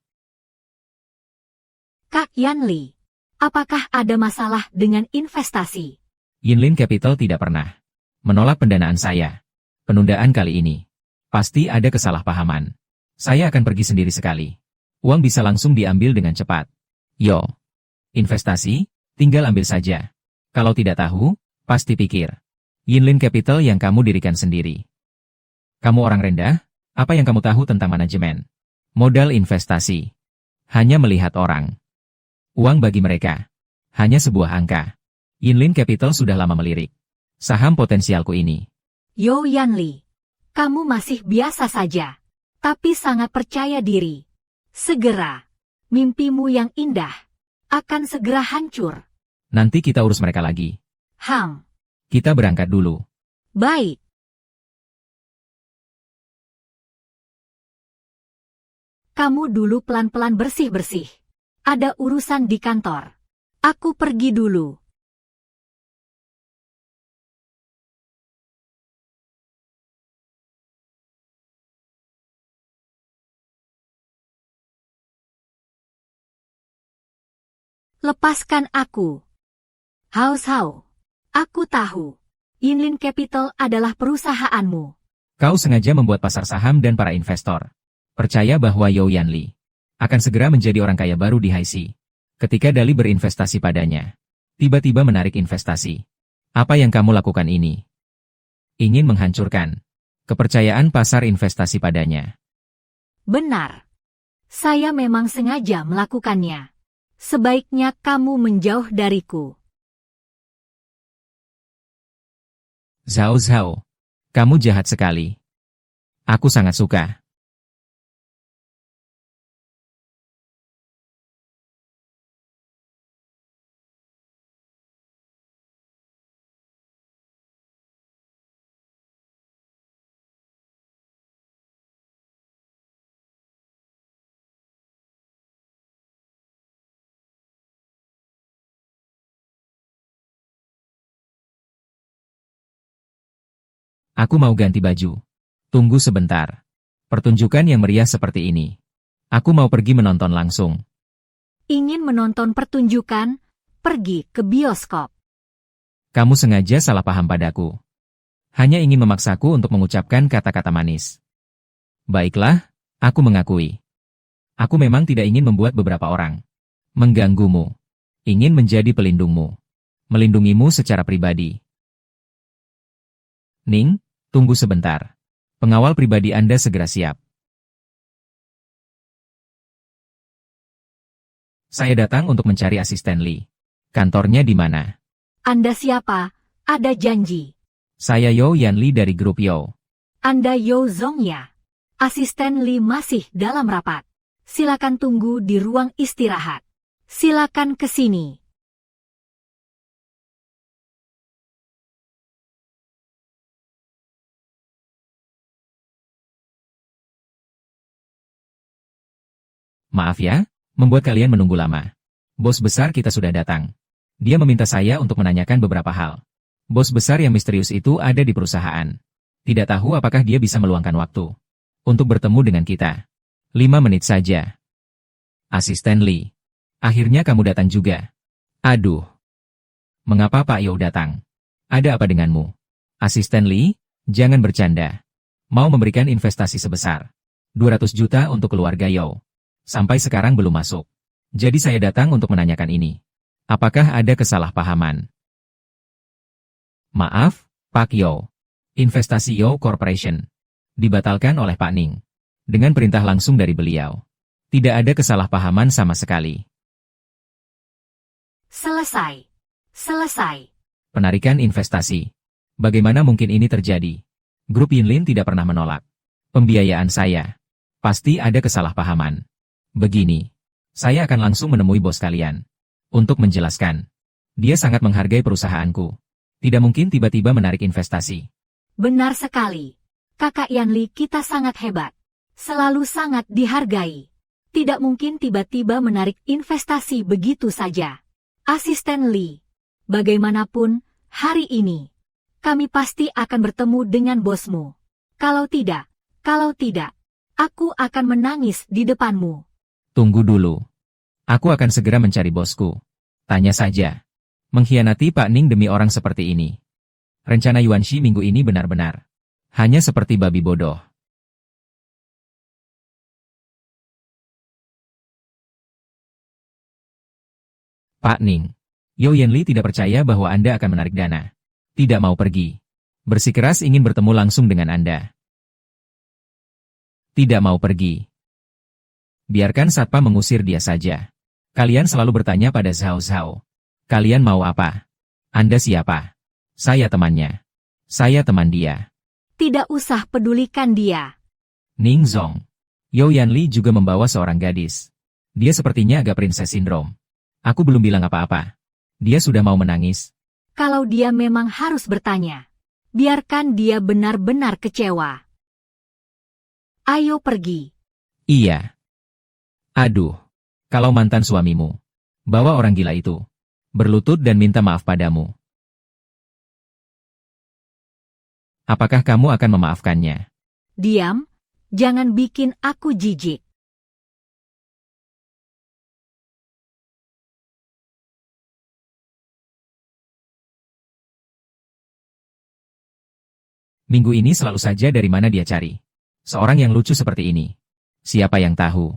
Kak Yanli, apakah ada masalah dengan investasi? Inlin Capital tidak pernah menolak pendanaan saya. Penundaan kali ini pasti ada kesalahpahaman. Saya akan pergi sendiri sekali. Uang bisa langsung diambil dengan cepat. Yo. Investasi, tinggal ambil saja. Kalau tidak tahu, pasti pikir. Inlin Capital yang kamu dirikan sendiri. Kamu orang rendah? Apa yang kamu tahu tentang manajemen? Modal investasi. Hanya melihat orang. Uang bagi mereka. Hanya sebuah angka. Inlin Capital sudah lama melirik saham potensialku ini. Yo Yanli, kamu masih biasa saja, tapi sangat percaya diri. Segera, mimpimu yang indah akan segera hancur. Nanti kita urus mereka lagi. Hang, Kita berangkat dulu. Baik. Kamu dulu pelan-pelan bersih-bersih. Ada urusan di kantor. Aku pergi dulu. Lepaskan aku. Hao. Aku tahu. Yinlin Capital adalah perusahaanmu. Kau sengaja membuat pasar saham dan para investor percaya bahwa Yao Yanli akan segera menjadi orang kaya baru di Haixi. Ketika Dali berinvestasi padanya, tiba-tiba menarik investasi. Apa yang kamu lakukan ini? Ingin menghancurkan kepercayaan pasar investasi padanya. Benar. Saya memang sengaja melakukannya. Sebaiknya kamu menjauh dariku. Zhao, kamu jahat sekali. Aku sangat suka. Aku mau ganti baju. Tunggu sebentar. Pertunjukan yang meriah seperti ini. Aku mau pergi menonton langsung. Ingin menonton pertunjukan? Pergi ke bioskop. Kamu sengaja salah paham padaku. Hanya ingin memaksaku untuk mengucapkan kata-kata manis. Baiklah, aku mengakui. Aku memang tidak ingin membuat beberapa orang mengganggumu. Ingin menjadi pelindungmu. Melindungimu secara pribadi. Ning, tunggu sebentar. Pengawal pribadi Anda segera siap. Saya datang untuk mencari asisten Li. Kantornya di mana? Anda siapa? Ada janji. Saya Yao Yanli dari grup Yao. Anda Yao Zong ya? Asisten Li masih dalam rapat. Silakan tunggu di ruang istirahat. Silakan ke sini. Maaf ya, membuat kalian menunggu lama. Bos besar kita sudah datang. Dia meminta saya untuk menanyakan beberapa hal. Bos besar yang misterius itu ada di perusahaan. Tidak tahu apakah dia bisa meluangkan waktu untuk bertemu dengan kita. 5 menit saja. Asisten Lee. Akhirnya kamu datang juga. Aduh. Mengapa Pak Yao datang? Ada apa denganmu? Asisten Lee, jangan bercanda. Mau memberikan investasi sebesar 200 juta untuk keluarga Yao. Sampai sekarang belum masuk. Jadi saya datang untuk menanyakan ini. Apakah ada kesalahpahaman? Maaf, Pak Yao. Investasi Yao Corporation dibatalkan oleh Pak Ning. Dengan perintah langsung dari beliau. Tidak ada kesalahpahaman sama sekali. Selesai. Penarikan investasi. Bagaimana mungkin ini terjadi? Grup Yinlin tidak pernah menolak pembiayaan saya. Pasti ada kesalahpahaman. Begini, saya akan langsung menemui bos kalian untuk menjelaskan. Dia sangat menghargai perusahaanku. Tidak mungkin tiba-tiba menarik investasi. Benar sekali. Kakak Yanli kita sangat hebat. Selalu sangat dihargai. Tidak mungkin tiba-tiba menarik investasi begitu saja. Asisten Lee, bagaimanapun, hari ini, kami pasti akan bertemu dengan bosmu. Kalau tidak, aku akan menangis di depanmu. Tunggu dulu. Aku akan segera mencari bosku. Tanya saja. Mengkhianati Pak Ning demi orang seperti ini. Rencana Yuanxi minggu ini benar-benar hanya seperti babi bodoh. Pak Ning, Yao Yanli tidak percaya bahwa Anda akan menarik dana. Tidak mau pergi. Bersikeras ingin bertemu langsung dengan Anda. Tidak mau pergi. Biarkan Satpam mengusir dia saja. Kalian selalu bertanya pada Zhao. Kalian mau apa? Anda siapa? Saya temannya. Saya teman dia. Tidak usah pedulikan dia. Ning Zong. Yao Yanli juga membawa seorang gadis. Dia sepertinya agak princess syndrome. Aku belum bilang apa-apa. Dia sudah mau menangis. Kalau dia memang harus bertanya. Biarkan dia benar-benar kecewa. Ayo pergi. Iya. Aduh. Kalau mantan suamimu, bawa orang gila itu, berlutut dan minta maaf padamu. Apakah kamu akan memaafkannya? Diam, jangan bikin aku jijik. Minggu ini selalu saja dari mana dia cari seorang yang lucu seperti ini. Siapa yang tahu?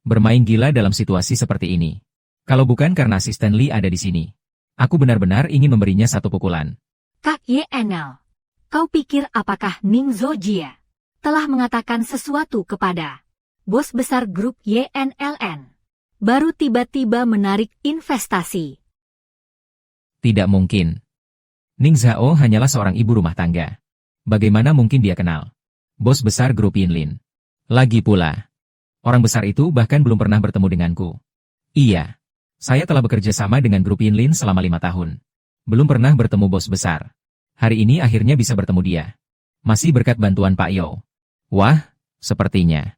Bermain gila dalam situasi seperti ini. Kalau bukan karena asisten Lee ada di sini, aku benar-benar ingin memberinya satu pukulan. Kak YNL, kau pikir apakah Ning Zojia telah mengatakan sesuatu kepada bos besar grup YNLN? Baru tiba-tiba menarik investasi. Tidak mungkin. Ning Zhao hanyalah seorang ibu rumah tangga. Bagaimana mungkin dia kenal bos besar grup Yinlin? Lagi pula, orang besar itu bahkan belum pernah bertemu denganku. Iya, saya telah bekerja sama dengan grup Yinlin selama 5 tahun. Belum pernah bertemu bos besar. Hari ini akhirnya bisa bertemu dia. Masih berkat bantuan Pak Yo. Wah, sepertinya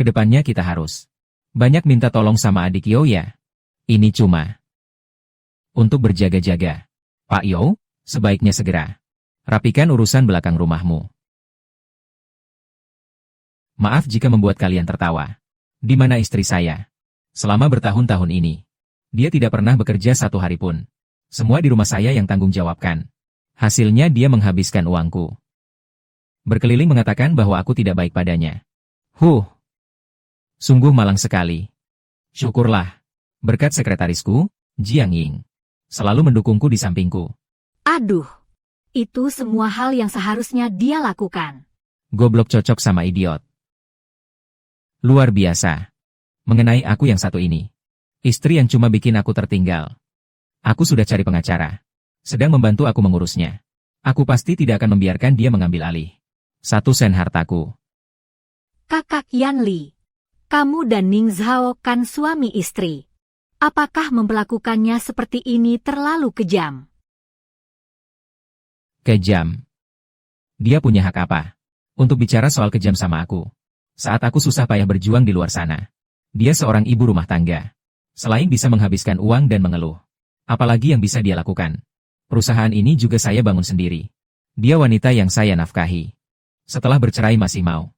kedepannya kita harus banyak minta tolong sama adik Yo ya. Ini cuma untuk berjaga-jaga. Pak Yo, sebaiknya segera rapikan urusan belakang rumahmu. Maaf jika membuat kalian tertawa. Di mana istri saya? Selama bertahun-tahun ini, dia tidak pernah bekerja 1 hari pun. Semua di rumah saya yang tanggung jawabkan. Hasilnya dia menghabiskan uangku. Berkeliling mengatakan bahwa aku tidak baik padanya. Sungguh malang sekali. Syukurlah, berkat sekretarisku, Jiang Ying, selalu mendukungku di sampingku. Aduh. Itu semua hal yang seharusnya dia lakukan. Goblok cocok sama idiot. Luar biasa. Mengenai aku yang satu ini. Istri yang cuma bikin aku tertinggal. Aku sudah cari pengacara. Sedang membantu aku mengurusnya. Aku pasti tidak akan membiarkan dia mengambil alih 1 sen hartaku. Kakak Yanli, kamu dan Ning Zhao kan suami istri. Apakah memperlakukannya seperti ini terlalu kejam? Kejam. Dia punya hak apa untuk bicara soal kejam sama aku? Saat aku susah payah berjuang di luar sana. Dia seorang ibu rumah tangga. Selain bisa menghabiskan uang dan mengeluh, apalagi yang bisa dia lakukan? Perusahaan ini juga saya bangun sendiri. Dia wanita yang saya nafkahi. Setelah bercerai masih mau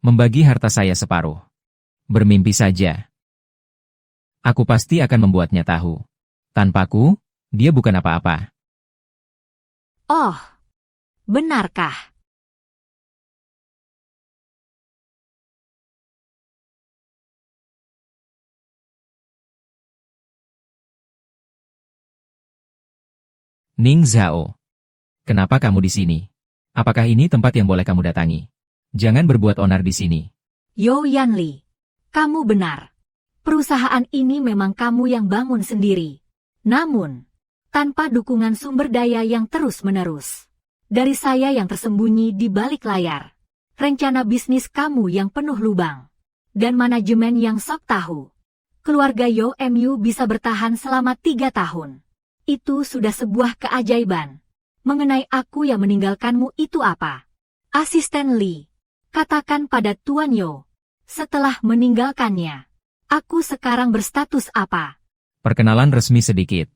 membagi harta saya separuh. Bermimpi saja. Aku pasti akan membuatnya tahu. Tanpaku, dia bukan apa-apa. Oh, benarkah? Ning Zhao, kenapa kamu di sini? Apakah ini tempat yang boleh kamu datangi? Jangan berbuat onar di sini. Yo Yanli, kamu benar. Perusahaan ini memang kamu yang bangun sendiri. Namun, tanpa dukungan sumber daya yang terus-menerus. Dari saya yang tersembunyi di balik layar. Rencana bisnis kamu yang penuh lubang. Dan manajemen yang sok tahu. Keluarga Yo MU bisa bertahan selama 3 tahun. Itu sudah sebuah keajaiban. Mengenai aku yang meninggalkanmu itu apa? Asisten Lee, katakan pada Tuan Yo. Setelah meninggalkannya, aku sekarang berstatus apa? Perkenalan resmi sedikit.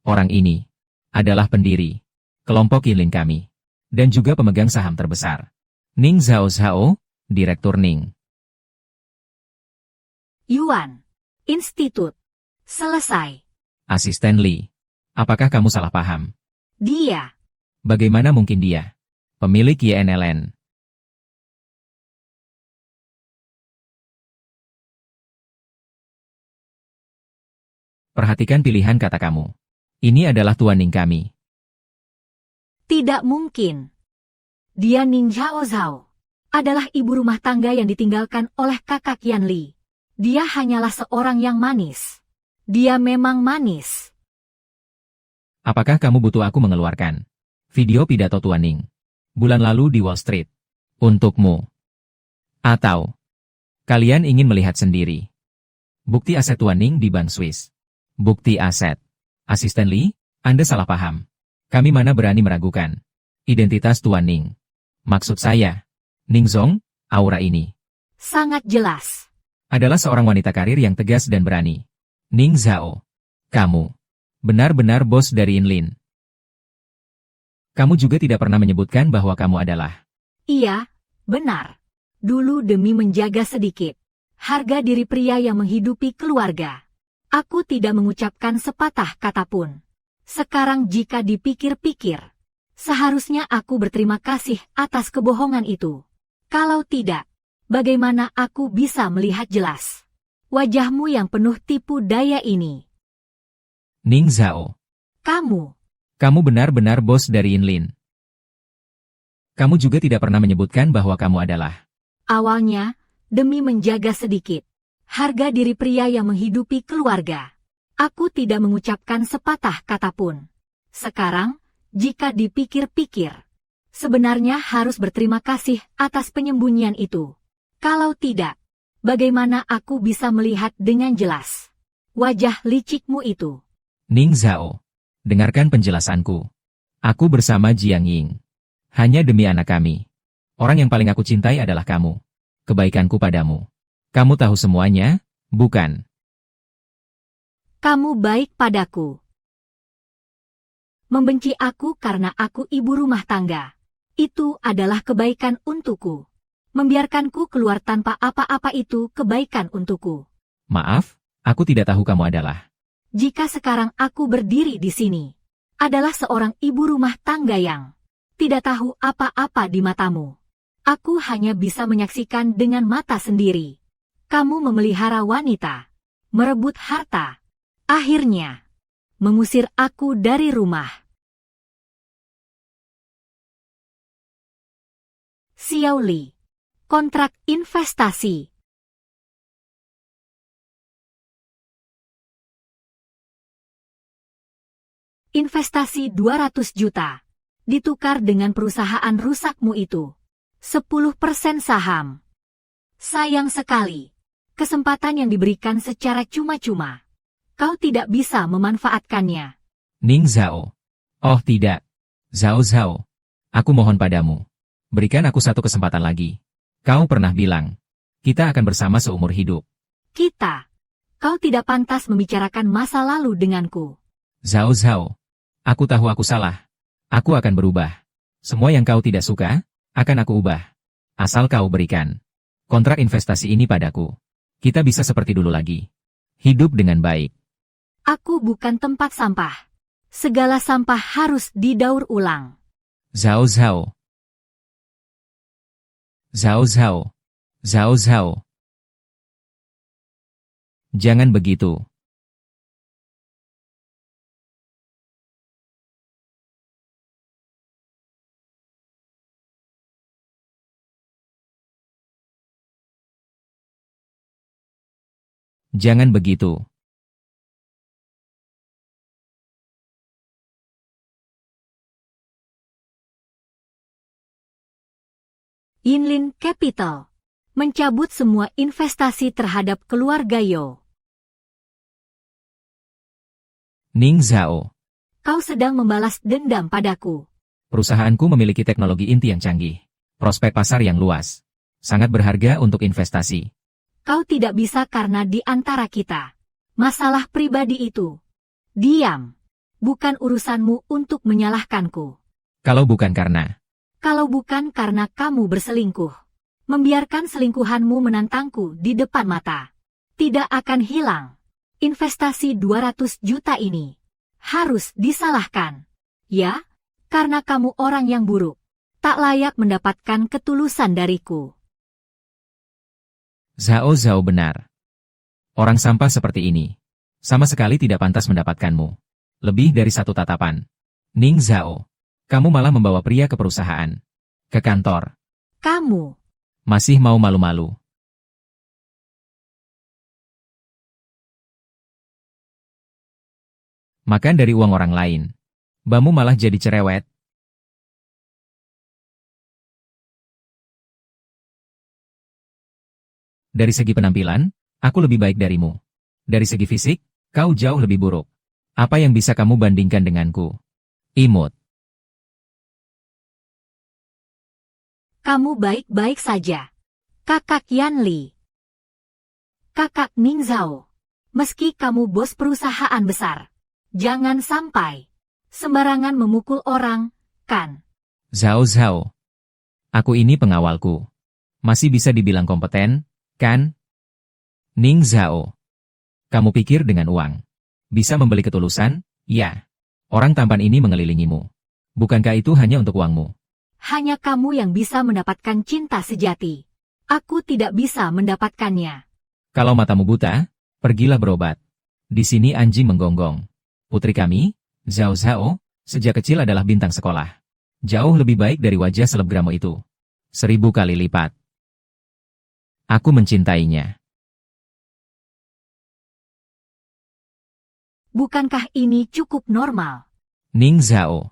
Orang ini adalah pendiri kelompok Yinlin kami, dan juga pemegang saham terbesar. Ning Zhao Zhao, Direktur Ning Yuan, Institut. Selesai. Asisten Lee, apakah kamu salah paham? Dia. Bagaimana mungkin dia pemilik YNLN? Perhatikan pilihan kata kamu. Ini adalah Tuan Ning kami. Tidak mungkin. Dia Ning Zhao Zhao. Adalah ibu rumah tangga yang ditinggalkan oleh kakak Yanli. Dia hanyalah seorang yang manis. Dia memang manis. Apakah kamu butuh aku mengeluarkan video pidato Tuan Ning bulan lalu di Wall Street untukmu? Atau kalian ingin melihat sendiri bukti aset Tuan Ning di Bank Swiss? Bukti aset. Asisten Lee, Anda salah paham. Kami mana berani meragukan Identitas Tuan Ning. Maksud saya, Ning Zong, aura ini Sangat jelas. adalah seorang wanita karir yang tegas dan berani. Ning Zhao, kamu benar-benar bos dari Inlin. Kamu juga tidak pernah menyebutkan bahwa kamu adalah. Iya, benar. Dulu demi menjaga sedikit harga diri pria yang menghidupi keluarga, aku tidak mengucapkan sepatah kata pun. Sekarang jika dipikir-pikir, seharusnya aku berterima kasih atas kebohongan itu. Kalau tidak, bagaimana aku bisa melihat jelas wajahmu yang penuh tipu daya ini? Ning Zhao, Kamu benar-benar bos dari Inlin. Kamu juga tidak pernah menyebutkan bahwa kamu adalah. awalnya, demi menjaga sedikit harga diri pria yang menghidupi keluarga, aku tidak mengucapkan sepatah kata pun. Sekarang, jika dipikir-pikir, sebenarnya harus berterima kasih atas penyembunyian itu. Kalau tidak, bagaimana aku bisa melihat dengan jelas wajah licikmu itu? Ning Zhao, dengarkan penjelasanku. Aku bersama Jiang Ying. Hanya demi anak kami. Orang yang paling aku cintai adalah kamu. Kebaikanku padamu. Kamu tahu semuanya, bukan? Kamu baik padaku. Membenci aku karena aku ibu rumah tangga. Itu adalah kebaikan untukku. Membiarkanku keluar tanpa apa-apa itu kebaikan untukku. Maaf, aku tidak tahu kamu adalah. Jika sekarang aku berdiri di sini, adalah seorang ibu rumah tangga yang tidak tahu apa-apa di matamu. Aku hanya bisa menyaksikan dengan mata sendiri. Kamu memelihara wanita, merebut harta, akhirnya mengusir aku dari rumah. Xiao Li, kontrak investasi. Investasi 200 juta. Ditukar dengan perusahaan rusakmu itu. 10% saham. Sayang sekali. Kesempatan yang diberikan secara cuma-cuma. Kau tidak bisa memanfaatkannya. Ning Zhao. Oh tidak. Zhao. Aku mohon padamu. Berikan aku satu kesempatan lagi. Kau pernah bilang, kita akan bersama seumur hidup. Kita. Kau tidak pantas membicarakan masa lalu denganku. Zhao. Aku tahu aku salah. Aku akan berubah. Semua yang kau tidak suka, akan aku ubah. Asal kau berikan kontrak investasi ini padaku. Kita bisa seperti dulu lagi. Hidup dengan baik. Aku bukan tempat sampah. Segala sampah harus didaur ulang. Zhao. Jangan begitu. Jangan begitu. Yinlin Capital mencabut semua investasi terhadap keluarga Yo. Ning Zhao. Kau sedang membalas dendam padaku. Perusahaanku memiliki teknologi inti yang canggih. Prospek pasar yang luas. Sangat berharga untuk investasi. Kau tidak bisa karena di antara kita. Masalah pribadi itu. Diam. Bukan urusanmu untuk menyalahkanku. Kalau bukan karena. Kalau bukan karena kamu berselingkuh. Membiarkan selingkuhanmu menantangku di depan mata. Tidak akan hilang. Investasi 200 juta ini. Harus disalahkan. Ya, karena kamu orang yang buruk. Tak layak mendapatkan ketulusan dariku. Zhao benar. Orang sampah seperti ini. Sama sekali tidak pantas mendapatkanmu. Lebih dari satu tatapan. Ning Zhao. Kamu malah membawa pria ke perusahaan. Ke kantor. Kamu. Masih mau malu-malu. Makan dari uang orang lain. Bamu malah jadi cerewet. Dari segi penampilan, aku lebih baik darimu. Dari segi fisik, kau jauh lebih buruk. Apa yang bisa kamu bandingkan denganku? Imut. Kamu baik-baik saja. Kakak Yanli. Kakak Ning Zhao. Meski kamu bos perusahaan besar, jangan sampai sembarangan memukul orang, kan? Zhao Zhao. Aku ini pengawalku. Masih bisa dibilang kompeten, kan? Ning Zhao. Kamu pikir dengan uang bisa membeli ketulusan? Ya. Orang tampan ini mengelilingimu. Bukankah itu hanya untuk uangmu? Hanya kamu yang bisa mendapatkan cinta sejati. Aku tidak bisa mendapatkannya. Kalau matamu buta, pergilah berobat. Di sini anjing menggonggong. Putri kami, Zhao Zhao, sejak kecil adalah bintang sekolah. Jauh lebih baik dari wajah selebgram itu. 1000 kali lipat. Aku mencintainya. Bukankah ini cukup normal? Ning Zhao.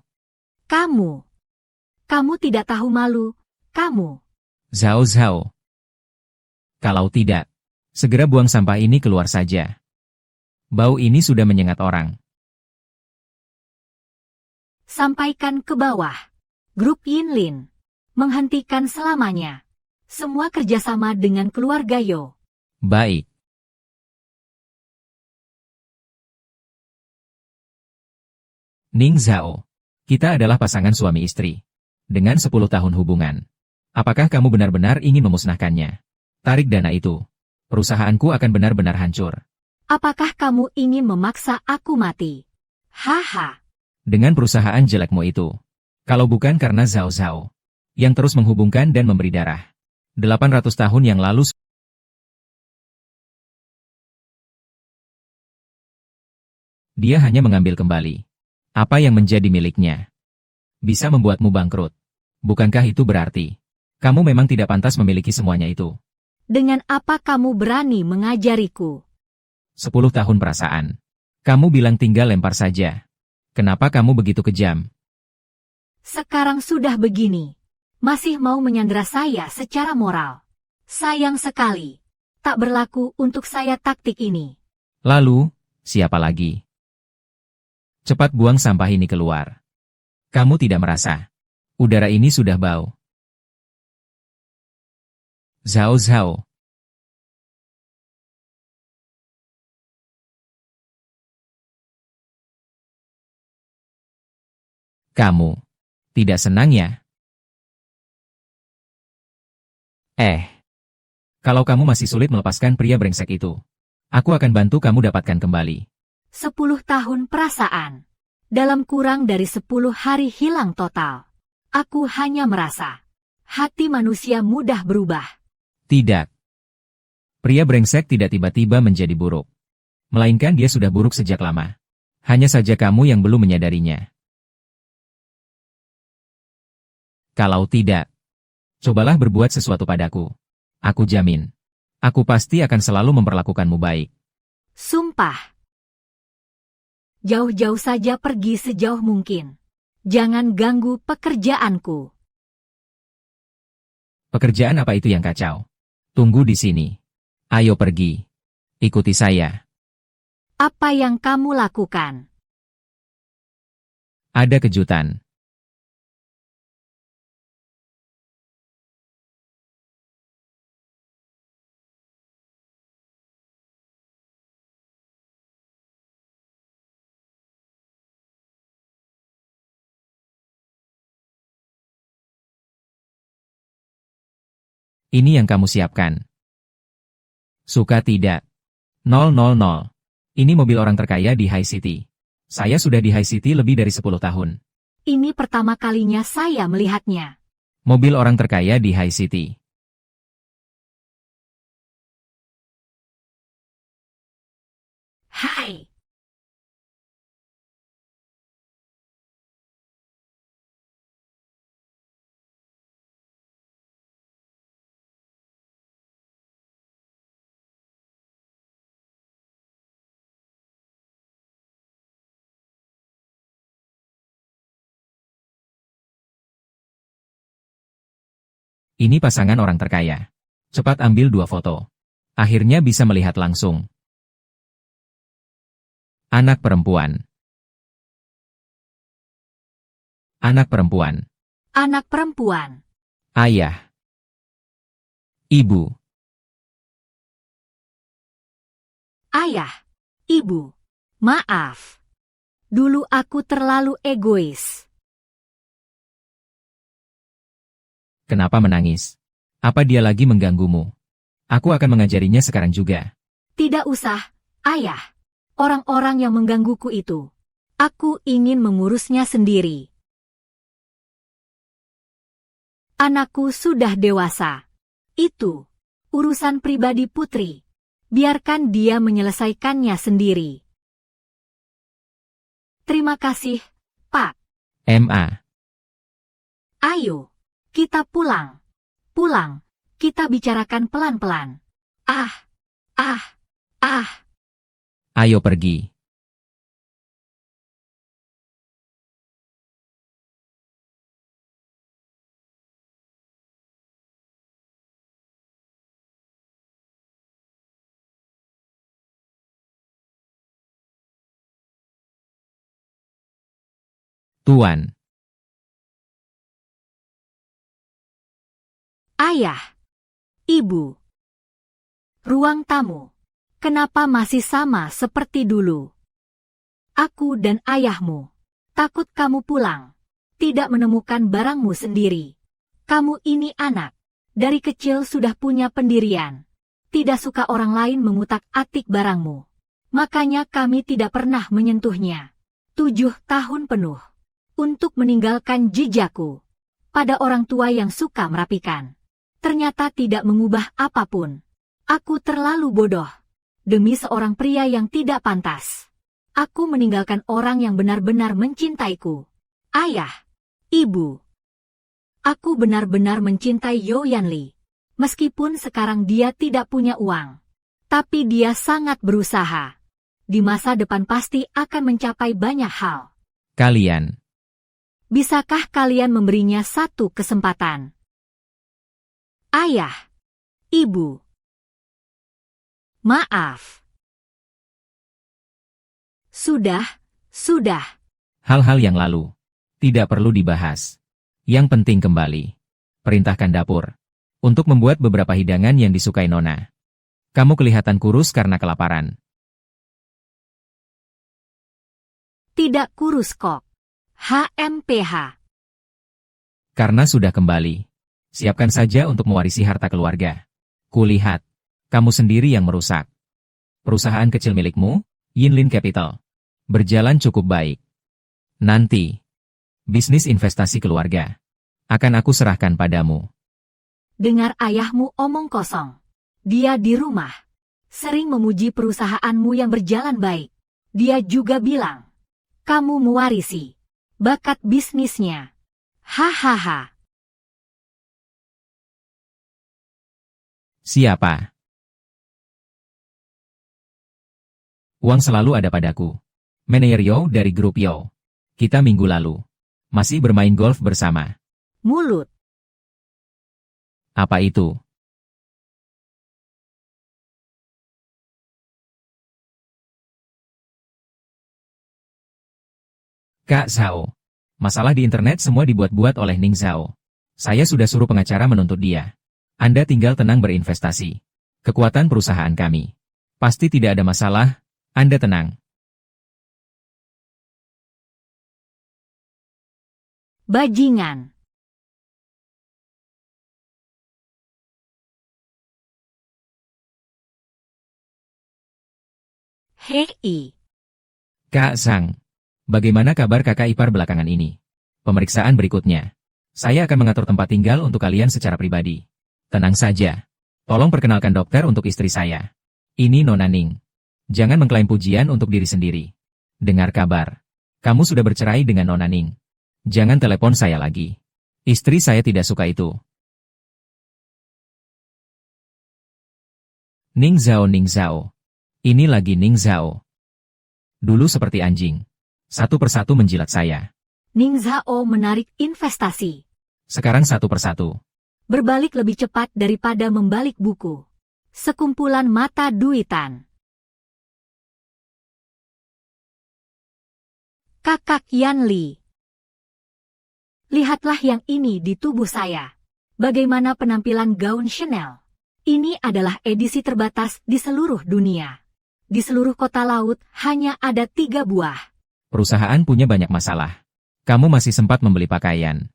Kamu tidak tahu malu, kamu. Zhao Zhao. Kalau tidak, segera buang sampah ini keluar saja. Bau ini sudah menyengat orang. Sampaikan ke bawah. Grup Yinlin. Menghentikan selamanya. Semua kerjasama dengan keluarga Yo. Baik. Ning Zhao. Kita adalah pasangan suami istri. Dengan 10 tahun hubungan. Apakah kamu benar-benar ingin memusnahkannya? Tarik dana itu. Perusahaanku akan benar-benar hancur. Apakah kamu ingin memaksa aku mati? Haha. Dengan perusahaan jelekmu itu. Kalau bukan karena Zhao Zhao. Yang terus menghubungkan dan memberi darah. 800 tahun yang lalu. Dia hanya mengambil kembali apa yang menjadi miliknya. Bisa membuatmu bangkrut. Bukankah itu berarti kamu memang tidak pantas memiliki semuanya itu? Dengan apa kamu berani mengajariku? 10 tahun perasaan. Kamu bilang tinggal lempar saja. Kenapa kamu begitu kejam? Sekarang sudah begini. Masih mau menyandera saya secara moral. Sayang sekali. Tak berlaku untuk saya taktik ini. Lalu, siapa lagi? Cepat buang sampah ini keluar. Kamu tidak merasa udara ini sudah bau? Zhao Zhao. Kamu tidak senang ya? Kalau kamu masih sulit melepaskan pria brengsek itu, aku akan bantu kamu dapatkan kembali. 10 tahun perasaan. Dalam kurang dari 10 hari hilang total. Aku hanya merasa hati manusia mudah berubah. Tidak. Pria brengsek tidak tiba-tiba menjadi buruk. Melainkan dia sudah buruk sejak lama. Hanya saja kamu yang belum menyadarinya. Kalau tidak, cobalah berbuat sesuatu padaku. Aku jamin. Aku pasti akan selalu memperlakukanmu baik. Sumpah. Jauh-jauh saja pergi sejauh mungkin. Jangan ganggu pekerjaanku. Pekerjaan apa itu yang kacau? Tunggu di sini. Ayo pergi. Ikuti saya. Apa yang kamu lakukan? Ada kejutan. Ini yang kamu siapkan. Suka tidak? 000. Ini mobil orang terkaya di High City. Saya sudah di High City lebih dari 10 tahun. Ini pertama kalinya saya melihatnya. Mobil orang terkaya di High City. Hai. Ini pasangan orang terkaya. Cepat ambil 2 foto. Akhirnya bisa melihat langsung. Anak perempuan. Anak perempuan. Anak perempuan. Ayah. Ibu. Ayah, ibu, maaf. Dulu aku terlalu egois. Kenapa menangis? Apa dia lagi mengganggumu? Aku akan mengajarinya sekarang juga. Tidak usah, ayah. Orang-orang yang menggangguku itu. Aku ingin mengurusnya sendiri. Anakku sudah dewasa. Itu urusan pribadi putri. Biarkan dia menyelesaikannya sendiri. Terima kasih, Pak. Ma. Ayo, kita pulang. Pulang, kita bicarakan pelan-pelan. Ah. Ayo pergi. Tuan. Ayah. Ibu. Ruang tamu. Kenapa masih sama seperti dulu? Aku dan ayahmu. Takut kamu pulang. Tidak menemukan barangmu sendiri. Kamu ini anak. Dari kecil sudah punya pendirian. Tidak suka orang lain mengutak-atik barangmu. Makanya kami tidak pernah menyentuhnya. 7 tahun penuh. Untuk meninggalkan jejakku. Pada orang tua yang suka merapikan. Ternyata tidak mengubah apapun. Aku terlalu bodoh. Demi seorang pria yang tidak pantas. Aku meninggalkan orang yang benar-benar mencintaiku. Ayah. Ibu. Aku benar-benar mencintai Yo Yanli. Meskipun sekarang dia tidak punya uang. Tapi dia sangat berusaha. Di masa depan pasti akan mencapai banyak hal. Kalian. Bisakah kalian memberinya satu kesempatan? Ayah. Ibu. Maaf. Sudah. Hal-hal yang lalu. Tidak perlu dibahas. Yang penting kembali. Perintahkan dapur. Untuk membuat beberapa hidangan yang disukai Nona. Kamu kelihatan kurus karena kelaparan. Tidak kurus kok. HMPH. Karena sudah kembali. Siapkan saja untuk mewarisi harta keluarga. Kulihat. Kamu sendiri yang merusak. Perusahaan kecil milikmu, Yinlin Capital. Berjalan cukup baik. Nanti. Bisnis investasi keluarga. Akan aku serahkan padamu. Dengar ayahmu omong kosong. Dia di rumah. Sering memuji perusahaanmu yang berjalan baik. Dia juga bilang. Kamu mewarisi. Bakat bisnisnya. Hahaha. Siapa? Uang selalu ada padaku. Manajer Yo dari grup Yo. Kita minggu lalu. Masih bermain golf bersama. Mulut. Apa itu? Kak Zhao. Masalah di internet semua dibuat-buat oleh Ning Zhao. Saya sudah suruh pengacara menuntut dia. Anda tinggal tenang berinvestasi. Kekuatan perusahaan kami. Pasti tidak ada masalah, Anda tenang. Bajingan. Hei. Kak Sang. Bagaimana kabar kakak ipar belakangan ini? Pemeriksaan berikutnya. Saya akan mengatur tempat tinggal untuk kalian secara pribadi. Tenang saja. Tolong perkenalkan dokter untuk istri saya. Ini Nona Ning. Jangan mengklaim pujian untuk diri sendiri. Dengar kabar. Kamu sudah bercerai dengan Nona Ning. Jangan telepon saya lagi. Istri saya tidak suka itu. Ning Zhao. Ini lagi Ning Zhao. Dulu seperti anjing. Satu persatu menjilat saya. Ning Zhao menarik investasi. Sekarang satu persatu. Berbalik lebih cepat daripada membalik buku. Sekumpulan mata duitan. Kakak Yanli. Lihatlah yang ini di tubuh saya. Bagaimana penampilan gaun Chanel. Ini adalah edisi terbatas di seluruh dunia. Di seluruh kota laut hanya ada 3 buah. Perusahaan punya banyak masalah. Kamu masih sempat membeli pakaian.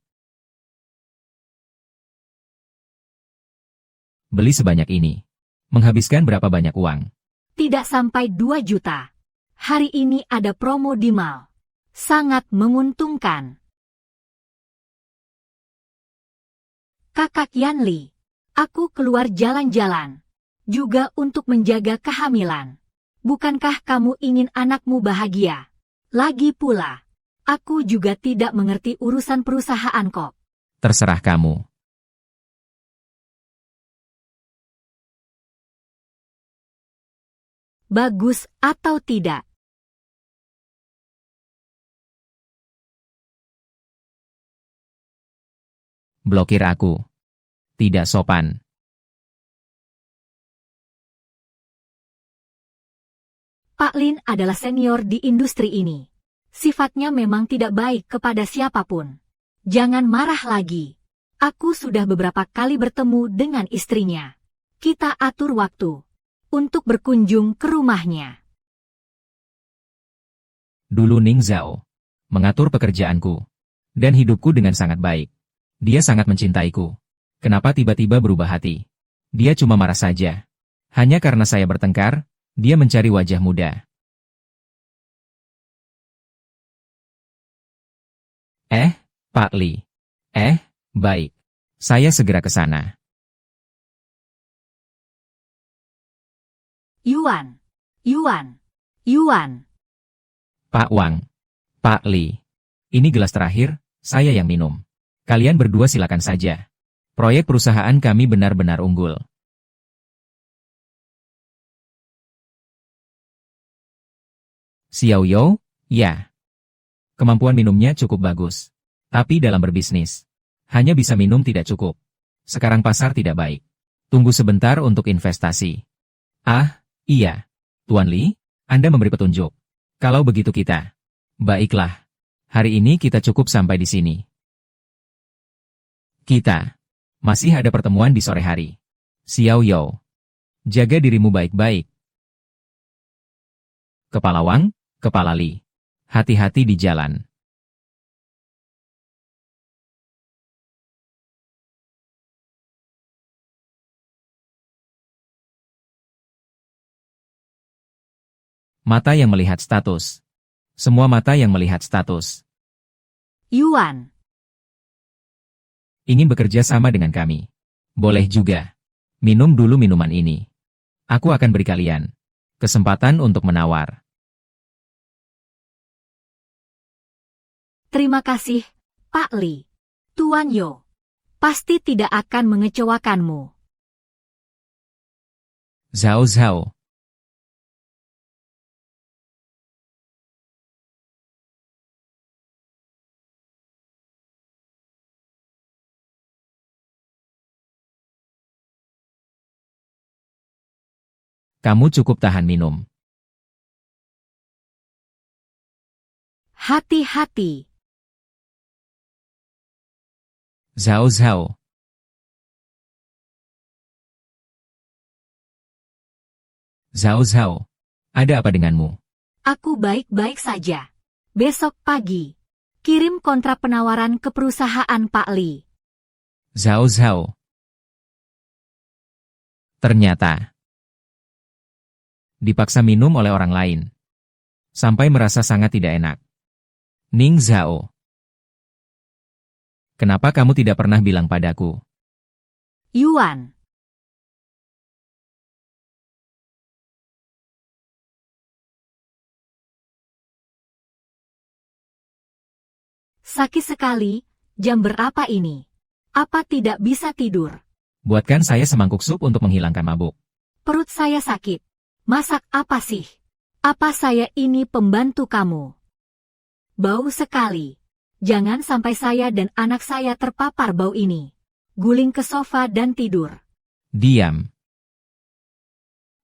Beli sebanyak ini. Menghabiskan berapa banyak uang? Tidak sampai 2 juta. Hari ini ada promo di mall. Sangat menguntungkan. Kakak Yanli, aku keluar jalan-jalan. Juga untuk menjaga kehamilan. Bukankah kamu ingin anakmu bahagia? Lagi pula, aku juga tidak mengerti urusan perusahaan kok. Terserah kamu. Bagus atau tidak? Blokir aku. Tidak sopan. Pak Lin adalah senior di industri ini. Sifatnya memang tidak baik kepada siapapun. Jangan marah lagi. Aku sudah beberapa kali bertemu dengan istrinya. Kita atur waktu untuk berkunjung ke rumahnya. Dulu Ning Zhao mengatur pekerjaanku dan hidupku dengan sangat baik. Dia sangat mencintaiku. Kenapa tiba-tiba berubah hati? Dia cuma marah saja. Hanya karena saya bertengkar, dia mencari wajah muda. Pak Li. Baik. Saya segera ke sana. Yuan. Pak Wang. Pak Li. Ini gelas terakhir, saya yang minum. Kalian berdua silakan saja. Proyek perusahaan kami benar-benar unggul. Xiao You, ya. Kemampuan minumnya cukup bagus. Tapi dalam berbisnis, hanya bisa minum tidak cukup. Sekarang pasar tidak baik. Tunggu sebentar untuk investasi. Iya. Tuan Li, Anda memberi petunjuk. Kalau begitu kita. Baiklah. Hari ini kita cukup sampai di sini. Kita masih ada pertemuan di sore hari. Xiao You, jaga dirimu baik-baik. Kepala Wang, Kepala Li, hati-hati di jalan. Mata yang melihat status. Semua mata yang melihat status. Yuan. Ingin bekerja sama dengan kami. Boleh juga. Minum dulu minuman ini. Aku akan beri kalian kesempatan untuk menawar. Terima kasih, Pak Li. Tuan Yo. Pasti tidak akan mengecewakanmu. Zhao. Kamu cukup tahan minum. Hati-hati. Zhao. Zhao, ada apa denganmu? Aku baik-baik saja. Besok pagi, kirim kontrak penawaran ke perusahaan Pak Li. Zhao. Ternyata dipaksa minum oleh orang lain. Sampai merasa sangat tidak enak. Ning Zhao. Kenapa kamu tidak pernah bilang padaku? Yuan. Sakit sekali, jam berapa ini? Apa tidak bisa tidur? Buatkan saya semangkuk sup untuk menghilangkan mabuk. Perut saya sakit. Masak apa sih? Apa saya ini pembantu kamu? Bau sekali. Jangan sampai saya dan anak saya terpapar bau ini. Guling ke sofa dan tidur. Diam.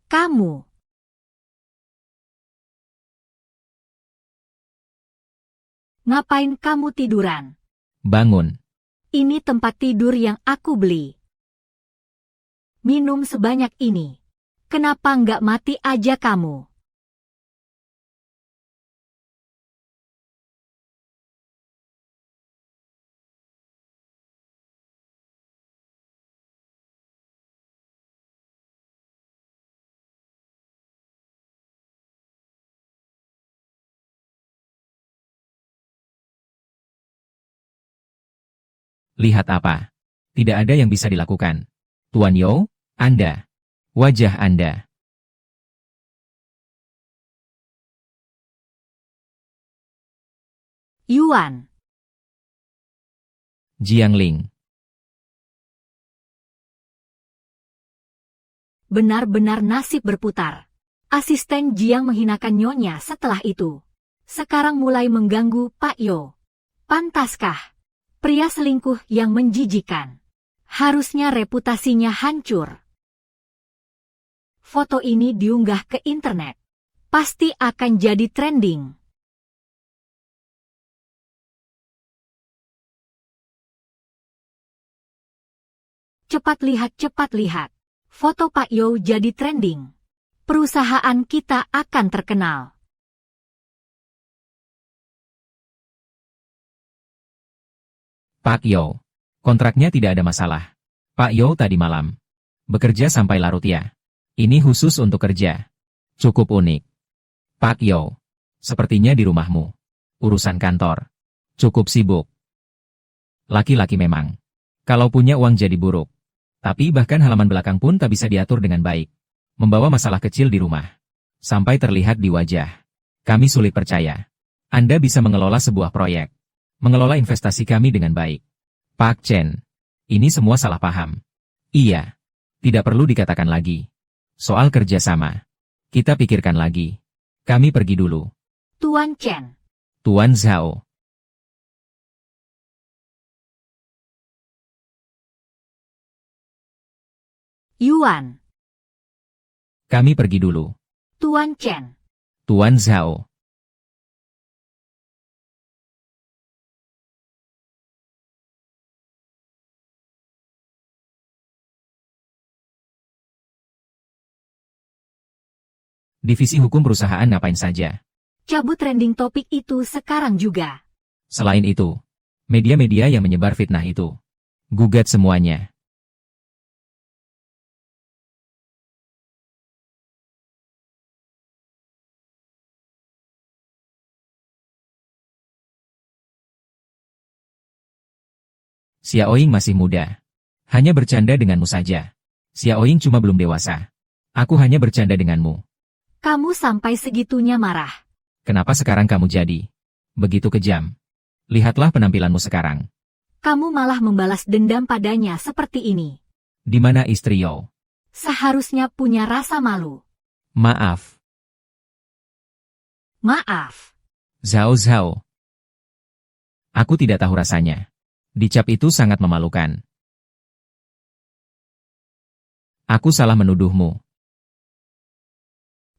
Kamu. Ngapain kamu tiduran? Bangun. Ini tempat tidur yang aku beli. Minum sebanyak ini. Kenapa nggak mati aja kamu? Lihat apa? Tidak ada yang bisa dilakukan. Tuan Yo, Anda. Wajah Anda. Yuan. Jiangling. Benar-benar nasib berputar. Asisten Jiang menghinakan Nyonya setelah itu. Sekarang mulai mengganggu Pak Yo. Pantaskah? Pria selingkuh yang menjijikan. Harusnya reputasinya hancur. Foto ini diunggah ke internet. Pasti akan jadi trending. Cepat lihat. Foto Pak Yo jadi trending. Perusahaan kita akan terkenal. Pak Yo. Kontraknya tidak ada masalah. Pak Yo tadi malam. Bekerja sampai larut ya. Ini khusus untuk kerja. Cukup unik. Pak Yo. Sepertinya di rumahmu. Urusan kantor. Cukup sibuk. Laki-laki memang. Kalau punya uang jadi buruk. Tapi bahkan halaman belakang pun tak bisa diatur dengan baik. Membawa masalah kecil di rumah. Sampai terlihat di wajah. Kami sulit percaya. Anda bisa mengelola sebuah proyek. Mengelola investasi kami dengan baik. Pak Chen. Ini semua salah paham. Iya. Tidak perlu dikatakan lagi. Soal kerjasama. Kita pikirkan lagi. Kami pergi dulu. Tuan Chen. Tuan Zhao. Yuan. Kami pergi dulu. Tuan Chen. Tuan Zhao. Divisi hukum perusahaan ngapain saja? Cabut trending topik itu sekarang juga. Selain itu, media-media yang menyebar fitnah itu. Gugat semuanya. Xiaoying masih muda. Hanya bercanda denganmu saja. Xiaoying cuma belum dewasa. Aku hanya bercanda denganmu. Kamu sampai segitunya marah. Kenapa sekarang kamu jadi begitu kejam? Lihatlah penampilanmu sekarang. Kamu malah membalas dendam padanya seperti ini. Di mana istri Yo? Seharusnya punya rasa malu. Maaf. Maaf. Zhao. Aku tidak tahu rasanya. Dicap itu sangat memalukan. Aku salah menuduhmu.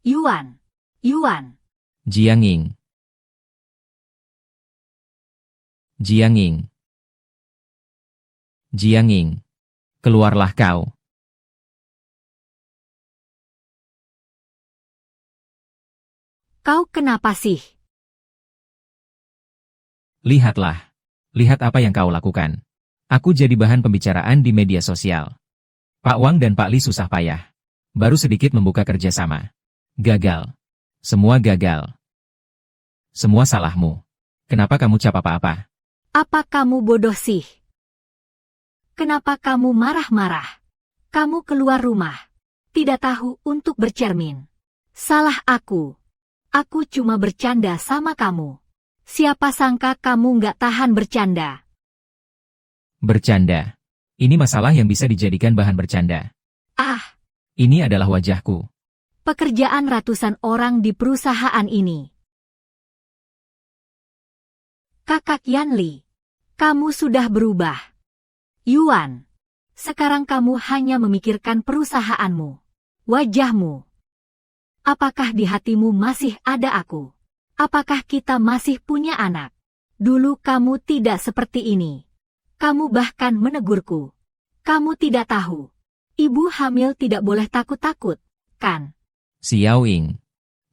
Yuan. Jiangling. Keluarlah kau. Kau kenapa sih? Lihatlah. Lihat apa yang kau lakukan. Aku jadi bahan pembicaraan di media sosial. Pak Wang dan Pak Li susah payah. Baru sedikit membuka kerjasama. Gagal. Semua gagal. Semua salahmu. Kenapa kamu cap apa-apa? Apa kamu bodoh sih? Kenapa kamu marah-marah? Kamu keluar rumah. Tidak tahu untuk bercermin. Salah aku. Aku cuma bercanda sama kamu. Siapa sangka kamu nggak tahan bercanda? Bercanda. Ini masalah yang bisa dijadikan bahan bercanda. Ah, Ini adalah wajahku. pekerjaan ratusan orang di perusahaan ini. Kakak Yanli, kamu sudah berubah. Yuan, sekarang kamu hanya memikirkan perusahaanmu, wajahmu. Apakah di hatimu masih ada aku? Apakah kita masih punya anak? Dulu kamu tidak seperti ini. Kamu bahkan menegurku. Kamu tidak tahu. Ibu hamil tidak boleh takut-takut, kan? Xiao Ying,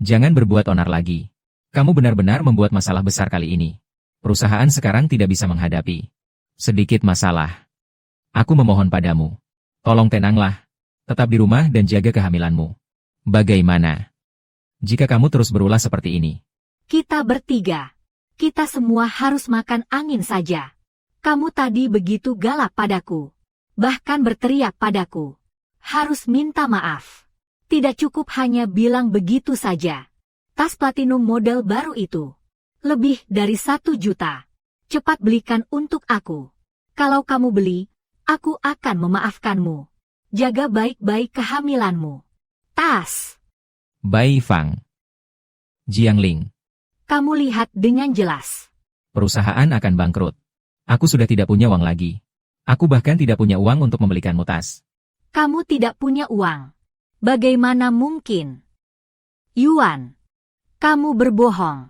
jangan berbuat onar lagi. Kamu benar-benar membuat masalah besar kali ini. Perusahaan sekarang tidak bisa menghadapi sedikit masalah. Aku memohon padamu. Tolong tenanglah. Tetap di rumah dan jaga kehamilanmu. Bagaimana jika kamu terus berulah seperti ini? Kita bertiga. Kita semua harus makan angin saja. Kamu tadi begitu galak padaku. Bahkan berteriak padaku. Harus minta maaf. Tidak cukup hanya bilang begitu saja. Tas platinum model baru itu. Lebih dari 1 juta. Cepat belikan untuk aku. Kalau kamu beli, aku akan memaafkanmu. Jaga baik-baik kehamilanmu. Tas. Bai Fang. Jiangling. Kamu lihat dengan jelas. Perusahaan akan bangkrut. Aku sudah tidak punya uang lagi. Aku bahkan tidak punya uang untuk membelikanmu tas. Kamu tidak punya uang. Bagaimana mungkin? Yuan, kamu berbohong.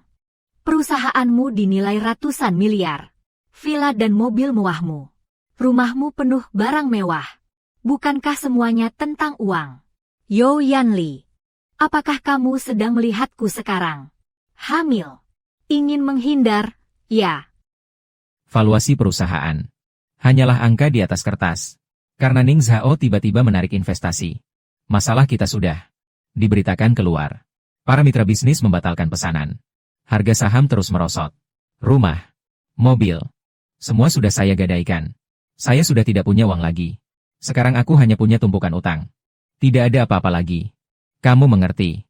Perusahaanmu dinilai ratusan miliar. Villa dan mobil mewahmu. Rumahmu penuh barang mewah. Bukankah semuanya tentang uang? Yo Yanli, apakah kamu sedang melihatku sekarang? Hamil. Ingin menghindar, ya. Valuasi perusahaan hanyalah angka di atas kertas. Karena Ning Zhao tiba-tiba menarik investasi. Masalah kita sudah diberitakan keluar. Para mitra bisnis membatalkan pesanan. Harga saham terus merosot. Rumah, mobil, semua sudah saya gadaikan. Saya sudah tidak punya uang lagi. Sekarang aku hanya punya tumpukan utang. Tidak ada apa-apa lagi. Kamu mengerti?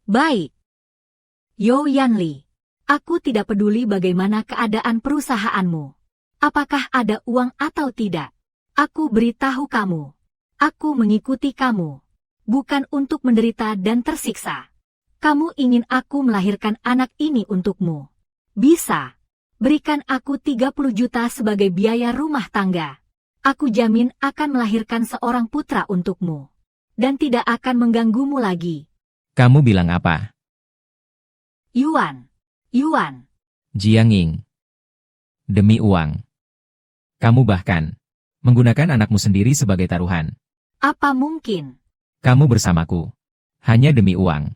Baik. Yo Yanli, aku tidak peduli bagaimana keadaan perusahaanmu. Apakah ada uang atau tidak? Aku beritahu kamu. Aku mengikuti kamu. Bukan untuk menderita dan tersiksa. Kamu ingin aku melahirkan anak ini untukmu. Bisa. Berikan aku 30 juta sebagai biaya rumah tangga. Aku jamin akan melahirkan seorang putra untukmu. Dan tidak akan mengganggumu lagi. Kamu bilang apa? Yuan. Jiangling. Demi uang. Kamu bahkan menggunakan anakmu sendiri sebagai taruhan. Apa mungkin? Kamu bersamaku. Hanya demi uang.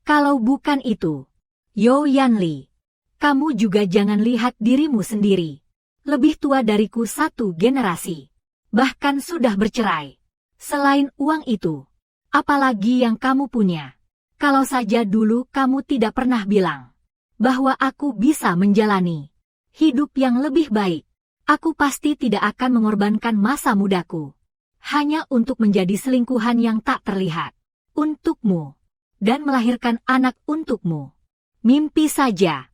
Kalau bukan itu, Yo Yanli, kamu juga jangan lihat dirimu sendiri. Lebih tua dariku 1 generasi. Bahkan sudah bercerai. Selain uang itu, apalagi yang kamu punya? Kalau saja dulu kamu tidak pernah bilang bahwa aku bisa menjalani hidup yang lebih baik, aku pasti tidak akan mengorbankan masa mudaku hanya untuk menjadi selingkuhan yang tak terlihat untukmu dan melahirkan anak untukmu. Mimpi saja.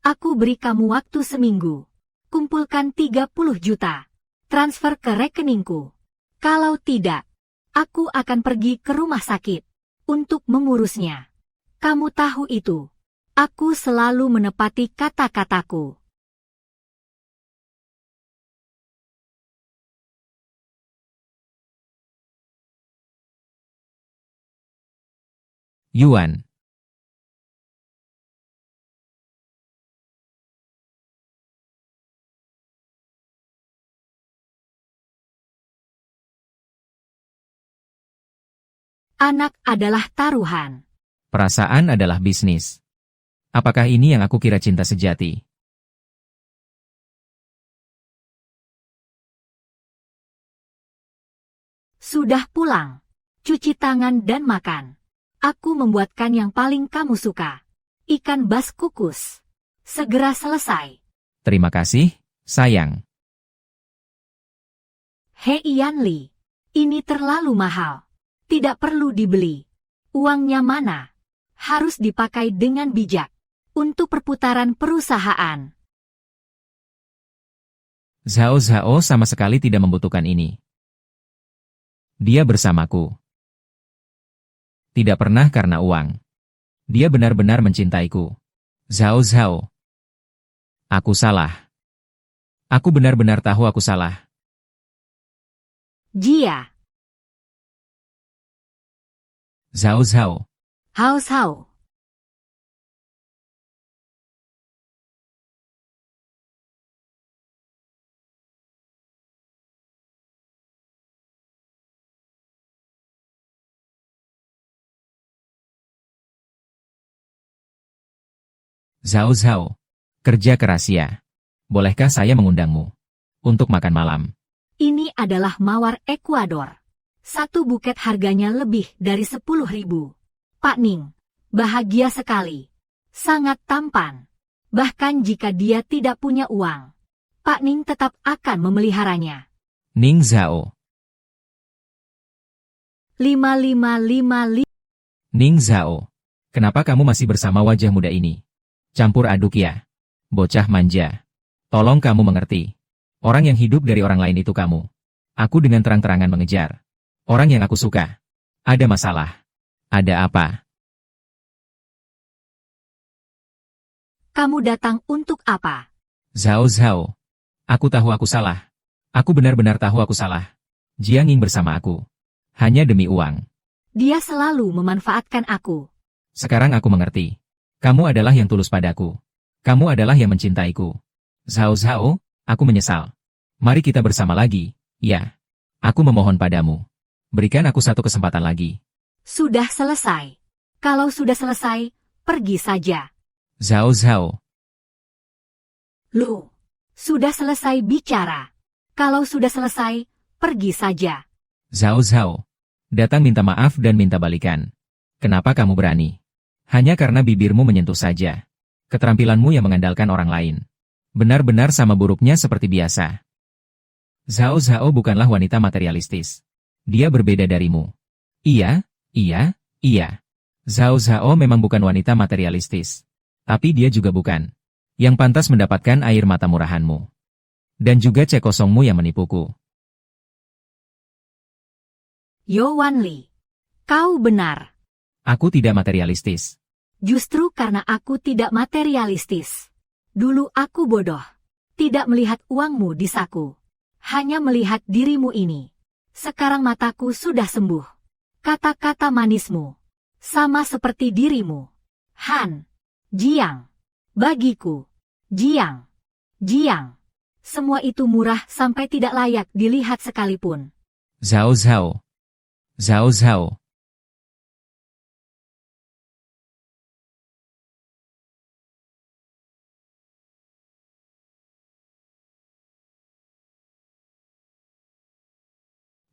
Aku beri kamu waktu seminggu. Kumpulkan 30 juta. Transfer ke rekeningku. Kalau tidak, aku akan pergi ke rumah sakit untuk mengurusnya. Kamu tahu itu. Aku selalu menepati kata-kataku. Yuan. Anak adalah taruhan. Perasaan adalah bisnis. Apakah ini yang aku kira cinta sejati? Sudah pulang. Cuci tangan dan makan. Aku membuatkan yang paling kamu suka. Ikan bas kukus. Segera selesai. Terima kasih, sayang. Hei Yanli, ini terlalu mahal. Tidak perlu dibeli. Uangnya mana? Harus dipakai dengan bijak. Untuk perputaran perusahaan. Zhao sama sekali tidak membutuhkan ini. Dia bersamaku. Tidak pernah karena uang. Dia benar-benar mencintaiku. Zhao. Aku salah. Aku benar-benar tahu aku salah. Jia. Zhao. Hao. Zhao Zhao. Kerja keras ya. Bolehkah saya mengundangmu untuk makan malam? Ini adalah mawar Ekuador. Satu buket harganya lebih dari 10.000. Pak Ning, bahagia sekali. Sangat tampan. Bahkan jika dia tidak punya uang, Pak Ning tetap akan memeliharanya. Ning Zhao. 5555. Ning Zhao. Kenapa kamu masih bersama wajah muda ini? Campur aduk ya. Bocah manja. Tolong kamu mengerti. Orang yang hidup dari orang lain itu kamu. Aku dengan terang-terangan mengejar orang yang aku suka. Ada masalah. Ada apa? Kamu datang untuk apa? Zhao Zhao. Aku tahu aku salah. Aku benar-benar tahu aku salah. Jiang Ying bersama aku. Hanya demi uang. Dia selalu memanfaatkan aku. Sekarang aku mengerti. Kamu adalah yang tulus padaku. Kamu adalah yang mencintaiku. Zhao Zhao, aku menyesal. Mari kita bersama lagi, ya. Aku memohon padamu. Berikan aku satu kesempatan lagi. Sudah selesai. Kalau sudah selesai, pergi saja. Zhao Zhao. Loh, sudah selesai bicara. Kalau sudah selesai, pergi saja. Zhao Zhao. Datang minta maaf dan minta balikan. Kenapa kamu berani? Hanya karena bibirmu menyentuh saja. Keterampilanmu yang mengandalkan orang lain. Benar-benar sama buruknya seperti biasa. Zhao Zhao bukanlah wanita materialistis. Dia berbeda darimu. Iya. Zhao Zhao memang bukan wanita materialistis. Tapi dia juga bukan yang pantas mendapatkan air mata murahanmu. Dan juga cek kosongmu yang menipuku. Yo Wan Li, kau benar. Aku tidak materialistis. Justru karena aku tidak materialistis. Dulu aku bodoh. Tidak melihat uangmu di saku. Hanya melihat dirimu ini. Sekarang mataku sudah sembuh. Kata-kata manismu. Sama seperti dirimu. Han. Jiang. Bagiku. Jiang. Semua itu murah sampai tidak layak dilihat sekalipun. Zhao Zhao.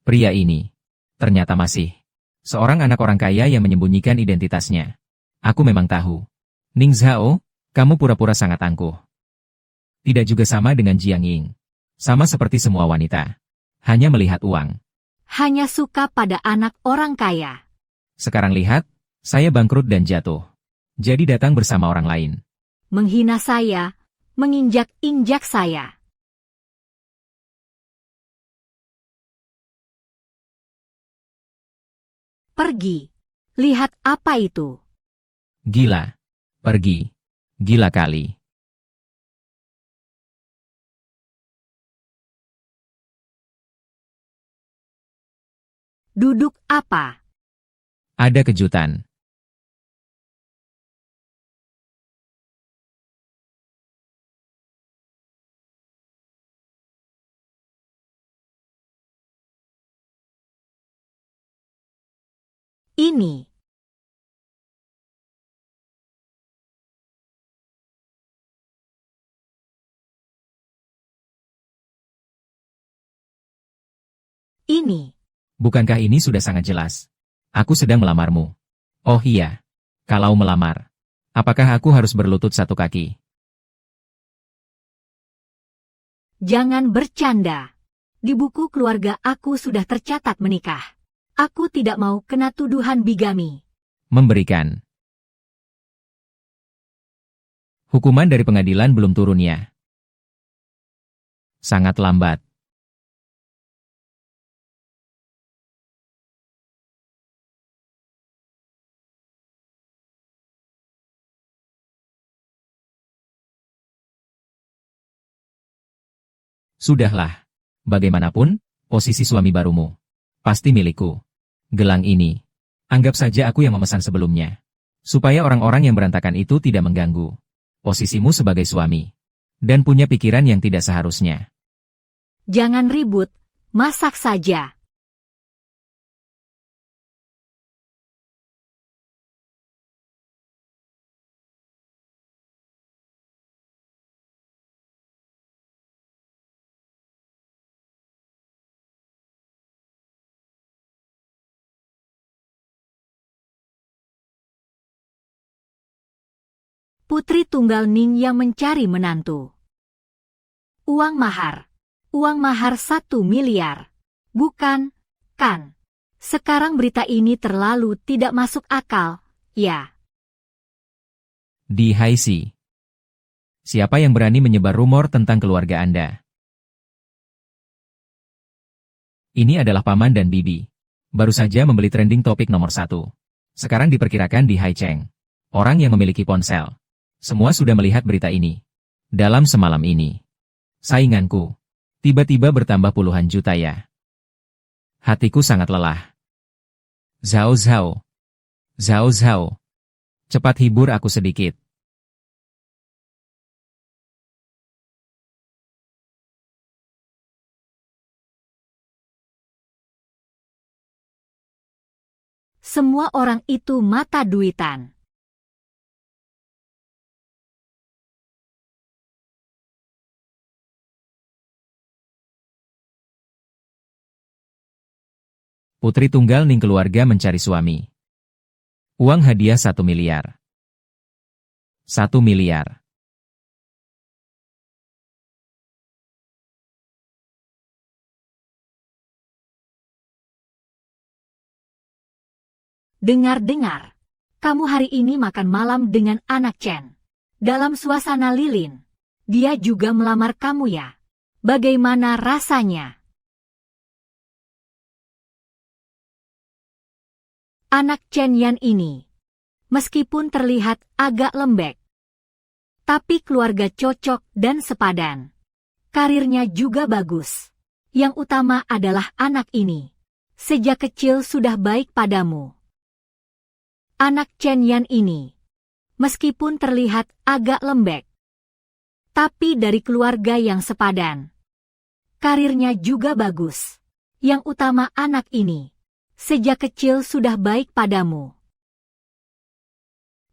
Pria ini ternyata masih seorang anak orang kaya yang menyembunyikan identitasnya. Aku memang tahu. Ning Zhao, kamu pura-pura sangat angkuh. Tidak juga sama dengan Jiang Ying. Sama seperti semua wanita. Hanya melihat uang. Hanya suka pada anak orang kaya. Sekarang lihat, saya bangkrut dan jatuh. Jadi datang bersama orang lain. Menghina saya, menginjak-injak saya. Pergi. Lihat apa itu. Gila. Pergi. Gila kali. Duduk apa? Ada kejutan. Ini. Ini. Bukankah ini sudah sangat jelas? Aku sedang melamarmu. Oh iya. Kalau melamar. Apakah aku harus berlutut satu kaki? Jangan bercanda. Di buku keluarga aku sudah tercatat menikah. Aku tidak mau kena tuduhan bigami. Memberikan. Hukuman dari pengadilan belum turun ya. Sangat lambat. Sudahlah. Bagaimanapun, posisi suami barumu. Pasti milikku. Gelang ini. Anggap saja aku yang memesan sebelumnya. Supaya orang-orang yang berantakan itu tidak mengganggu posisimu sebagai suami. Dan punya pikiran yang tidak seharusnya. Jangan ribut, masak saja. Putri tunggal Ning yang mencari menantu. Uang mahar. Uang mahar 1 miliar. Bukan, kan? Sekarang berita ini terlalu tidak masuk akal, ya. Di Haisi. Siapa yang berani menyebar rumor tentang keluarga Anda? Ini adalah paman dan bibi. Baru saja membeli trending topik nomor 1. Sekarang diperkirakan di Haicheng. Orang yang memiliki ponsel. Semua sudah melihat berita ini. Dalam semalam ini. Sainganku. Tiba-tiba bertambah puluhan juta ya. Hatiku sangat lelah. Zhao Zhao. Zhao Zhao. Cepat hibur aku sedikit. Semua orang itu mata duitan. Putri tunggal Ning keluarga mencari suami. Uang hadiah 1 miliar. 1 miliar. Dengar-dengar, kamu hari ini makan malam dengan anak Chen. Dalam suasana lilin, dia juga melamar kamu ya. Bagaimana rasanya? Anak Chen Yan ini, meskipun terlihat agak lembek, tapi keluarga cocok dan sepadan. Karirnya juga bagus. Yang utama adalah anak ini. Sejak kecil sudah baik padamu. Anak Chen Yan ini, meskipun terlihat agak lembek, tapi dari keluarga yang sepadan. Karirnya juga bagus. Yang utama anak ini, sejak kecil sudah baik padamu.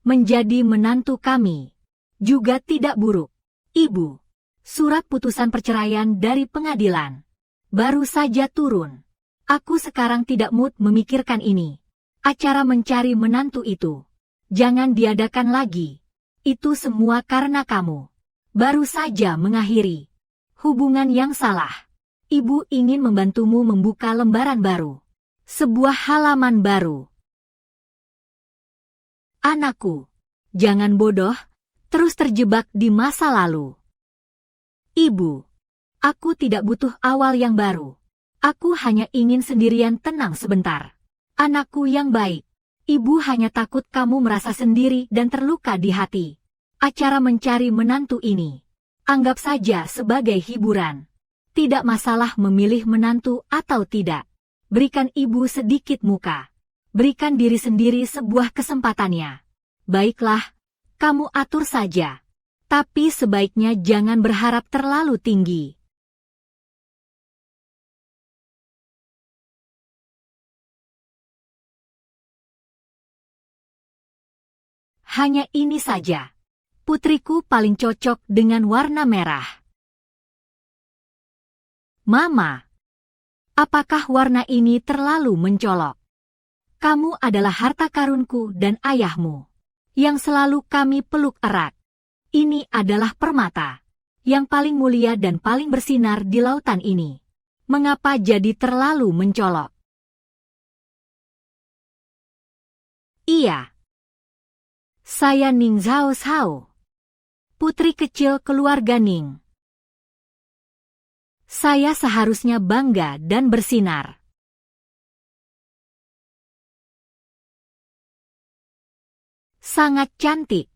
Menjadi menantu kami, juga tidak buruk. Ibu, surat putusan perceraian dari pengadilan, baru saja turun. Aku sekarang tidak mood memikirkan ini. Acara mencari menantu itu, jangan diadakan lagi. Itu semua karena kamu. Baru saja mengakhiri hubungan yang salah. Ibu ingin membantumu membuka lembaran baru. Sebuah halaman baru. Anakku, jangan bodoh, terus terjebak di masa lalu. Ibu, aku tidak butuh awal yang baru. Aku hanya ingin sendirian tenang sebentar. Anakku yang baik, ibu hanya takut kamu merasa sendiri dan terluka di hati. Acara mencari menantu ini, anggap saja sebagai hiburan. Tidak masalah memilih menantu atau tidak. Berikan ibu sedikit muka. Berikan diri sendiri sebuah kesempatannya. Baiklah, kamu atur saja. Tapi sebaiknya jangan berharap terlalu tinggi. Hanya ini saja. Putriku paling cocok dengan warna merah. Mama, apakah warna ini terlalu mencolok? Kamu adalah harta karunku dan ayahmu, yang selalu kami peluk erat. Ini adalah permata, yang paling mulia dan paling bersinar di lautan ini. Mengapa jadi terlalu mencolok? Iya. Saya Ning Zhao Zhao, putri kecil keluarga Ning. Saya seharusnya bangga dan bersinar. Sangat cantik.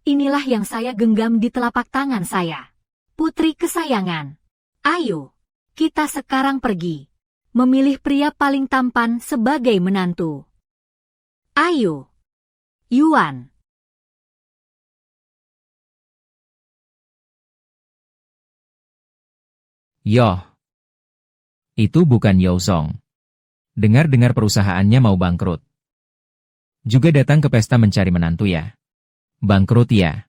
Inilah yang saya genggam di telapak tangan saya. Putri kesayangan. Ayo, kita sekarang pergi. Memilih pria paling tampan sebagai menantu. Ayo. Yuan. Yoh. Itu bukan Yousong. Dengar-dengar perusahaannya mau bangkrut. Juga datang ke pesta mencari menantu ya. Bangkrut ya.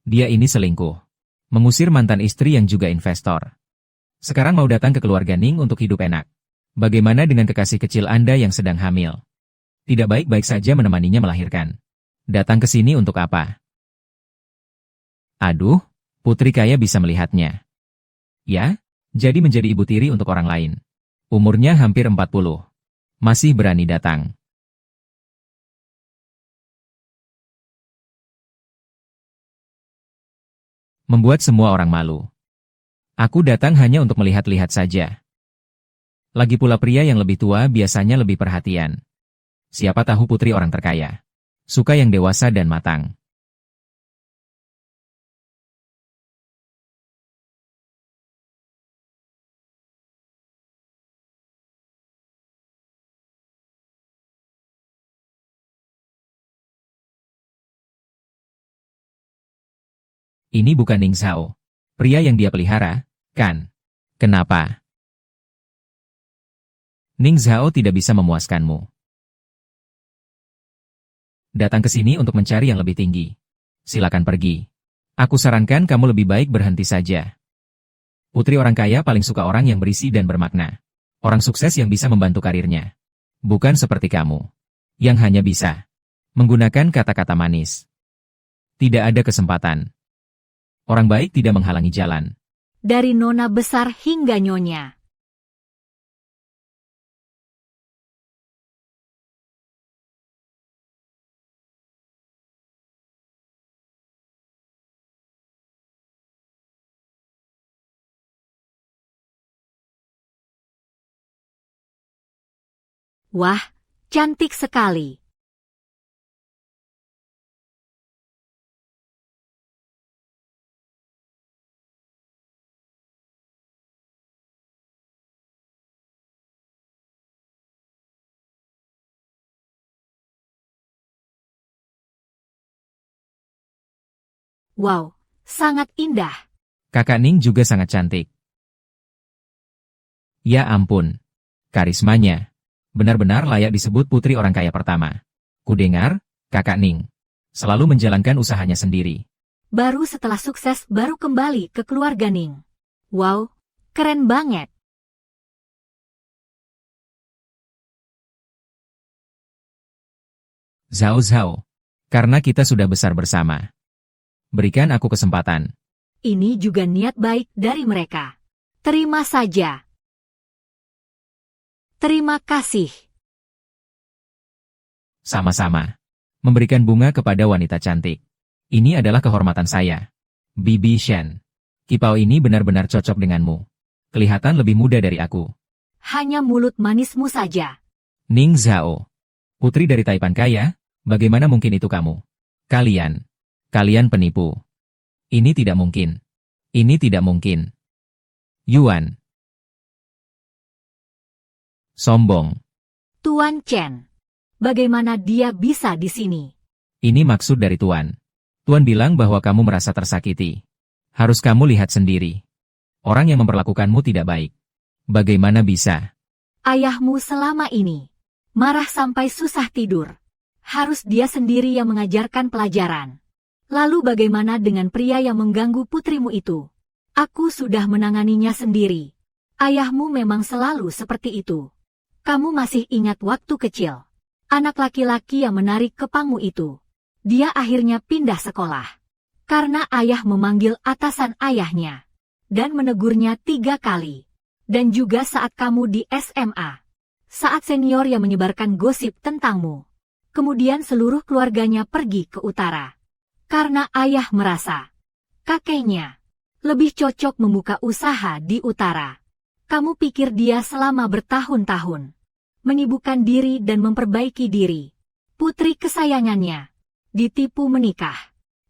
Dia ini selingkuh. Mengusir mantan istri yang juga investor. Sekarang mau datang ke keluarga Ning untuk hidup enak. Bagaimana dengan kekasih kecil Anda yang sedang hamil? Tidak baik-baik saja menemaninya melahirkan. Datang ke sini untuk apa? Aduh, putri kaya bisa melihatnya. Ya, jadi menjadi ibu tiri untuk orang lain. Umurnya hampir 40. Masih berani datang. Membuat semua orang malu. Aku datang hanya untuk melihat-lihat saja. Lagi pula pria yang lebih tua biasanya lebih perhatian. Siapa tahu putri orang terkaya. Suka yang dewasa dan matang. Ini bukan Ning Zhao. Pria yang dia pelihara, kan? Kenapa? Ning Zhao tidak bisa memuaskanmu. Datang ke sini untuk mencari yang lebih tinggi. Silakan pergi. Aku sarankan kamu lebih baik berhenti saja. Putri orang kaya paling suka orang yang berisi dan bermakna. Orang sukses yang bisa membantu karirnya. Bukan seperti kamu. Yang hanya bisa menggunakan kata-kata manis. Tidak ada kesempatan. Orang baik tidak menghalangi jalan. Dari nona besar hingga nyonya. Wah, cantik sekali. Wow, sangat indah. Kakak Ning juga sangat cantik. Ya ampun. Karismanya. Benar-benar layak disebut putri orang kaya pertama. Kudengar, Kakak Ning selalu menjalankan usahanya sendiri. Baru setelah sukses baru kembali ke keluarga Ning. Wow, keren banget. Zhao Zhao. Karena kita sudah besar bersama. Berikan aku kesempatan. Ini juga niat baik dari mereka. Terima saja. Terima kasih. Sama-sama. Memberikan bunga kepada wanita cantik. Ini adalah kehormatan saya. Bibi Shen. Kipau ini benar-benar cocok denganmu. Kelihatan lebih muda dari aku. Hanya mulut manismu saja. Ning Zhao. Putri dari Taipan kaya, bagaimana mungkin itu kamu? Kalian penipu. Ini tidak mungkin. Ini tidak mungkin. Yuan. Sombong. Tuan Chen. Bagaimana dia bisa di sini? Ini maksud dari Tuan. Tuan bilang bahwa kamu merasa tersakiti. Harus kamu lihat sendiri. Orang yang memperlakukanmu tidak baik. Bagaimana bisa? Ayahmu selama ini marah sampai susah tidur. Harus dia sendiri yang mengajarkan pelajaran. Lalu bagaimana dengan pria yang mengganggu putrimu itu? Aku sudah menanganinya sendiri. Ayahmu memang selalu seperti itu. Kamu masih ingat waktu kecil. Anak laki-laki yang menarik kepangmu itu. Dia akhirnya pindah sekolah. Karena ayah memanggil atasan ayahnya. Dan menegurnya 3 kali. Dan juga saat kamu di SMA. Saat senior yang menyebarkan gosip tentangmu. Kemudian seluruh keluarganya pergi ke utara. Karena ayah merasa kakeknya lebih cocok membuka usaha di utara. Kamu pikir dia selama bertahun-tahun menyibukkan diri dan memperbaiki diri. Putri kesayangannya ditipu menikah,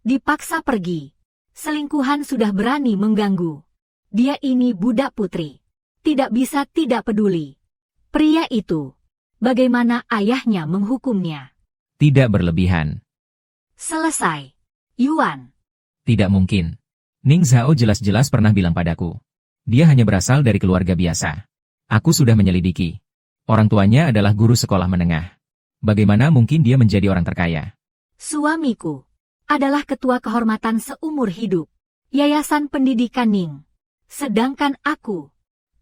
dipaksa pergi. Selingkuhan sudah berani mengganggu. Dia ini budak putri. Tidak bisa tidak peduli. Pria itu, bagaimana ayahnya menghukumnya? Tidak berlebihan. Selesai. Yuan. Tidak mungkin. Ning Zhao jelas-jelas pernah bilang padaku. Dia hanya berasal dari keluarga biasa. Aku sudah menyelidiki. Orang tuanya adalah guru sekolah menengah. Bagaimana mungkin dia menjadi orang terkaya? Suamiku adalah ketua kehormatan seumur hidup. Yayasan Pendidikan Ning. Sedangkan aku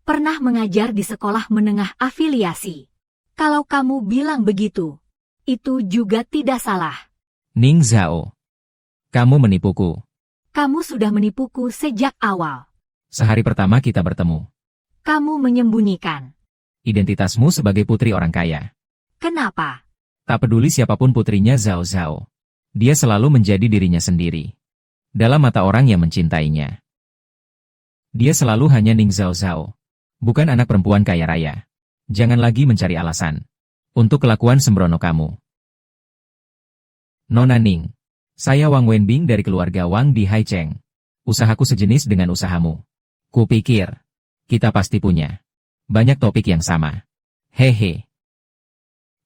pernah mengajar di sekolah menengah afiliasi. Kalau kamu bilang begitu, itu juga tidak salah. Ning Zhao. Kamu menipuku. Kamu sudah menipuku sejak awal. Sehari pertama kita bertemu. Kamu menyembunyikan. Identitasmu sebagai putri orang kaya. Kenapa? Tak peduli siapapun putrinya Zhao Zhao. Dia selalu menjadi dirinya sendiri. Dalam mata orang yang mencintainya. Dia selalu hanya Ning Zhao Zhao. Bukan anak perempuan kaya raya. Jangan lagi mencari alasan. Untuk kelakuan sembrono kamu. Nona Ning. Saya Wang Wenbing dari keluarga Wang di Haicheng. Usahaku sejenis dengan usahamu. Kupikir. Kita pasti punya. Banyak topik yang sama. Hehe.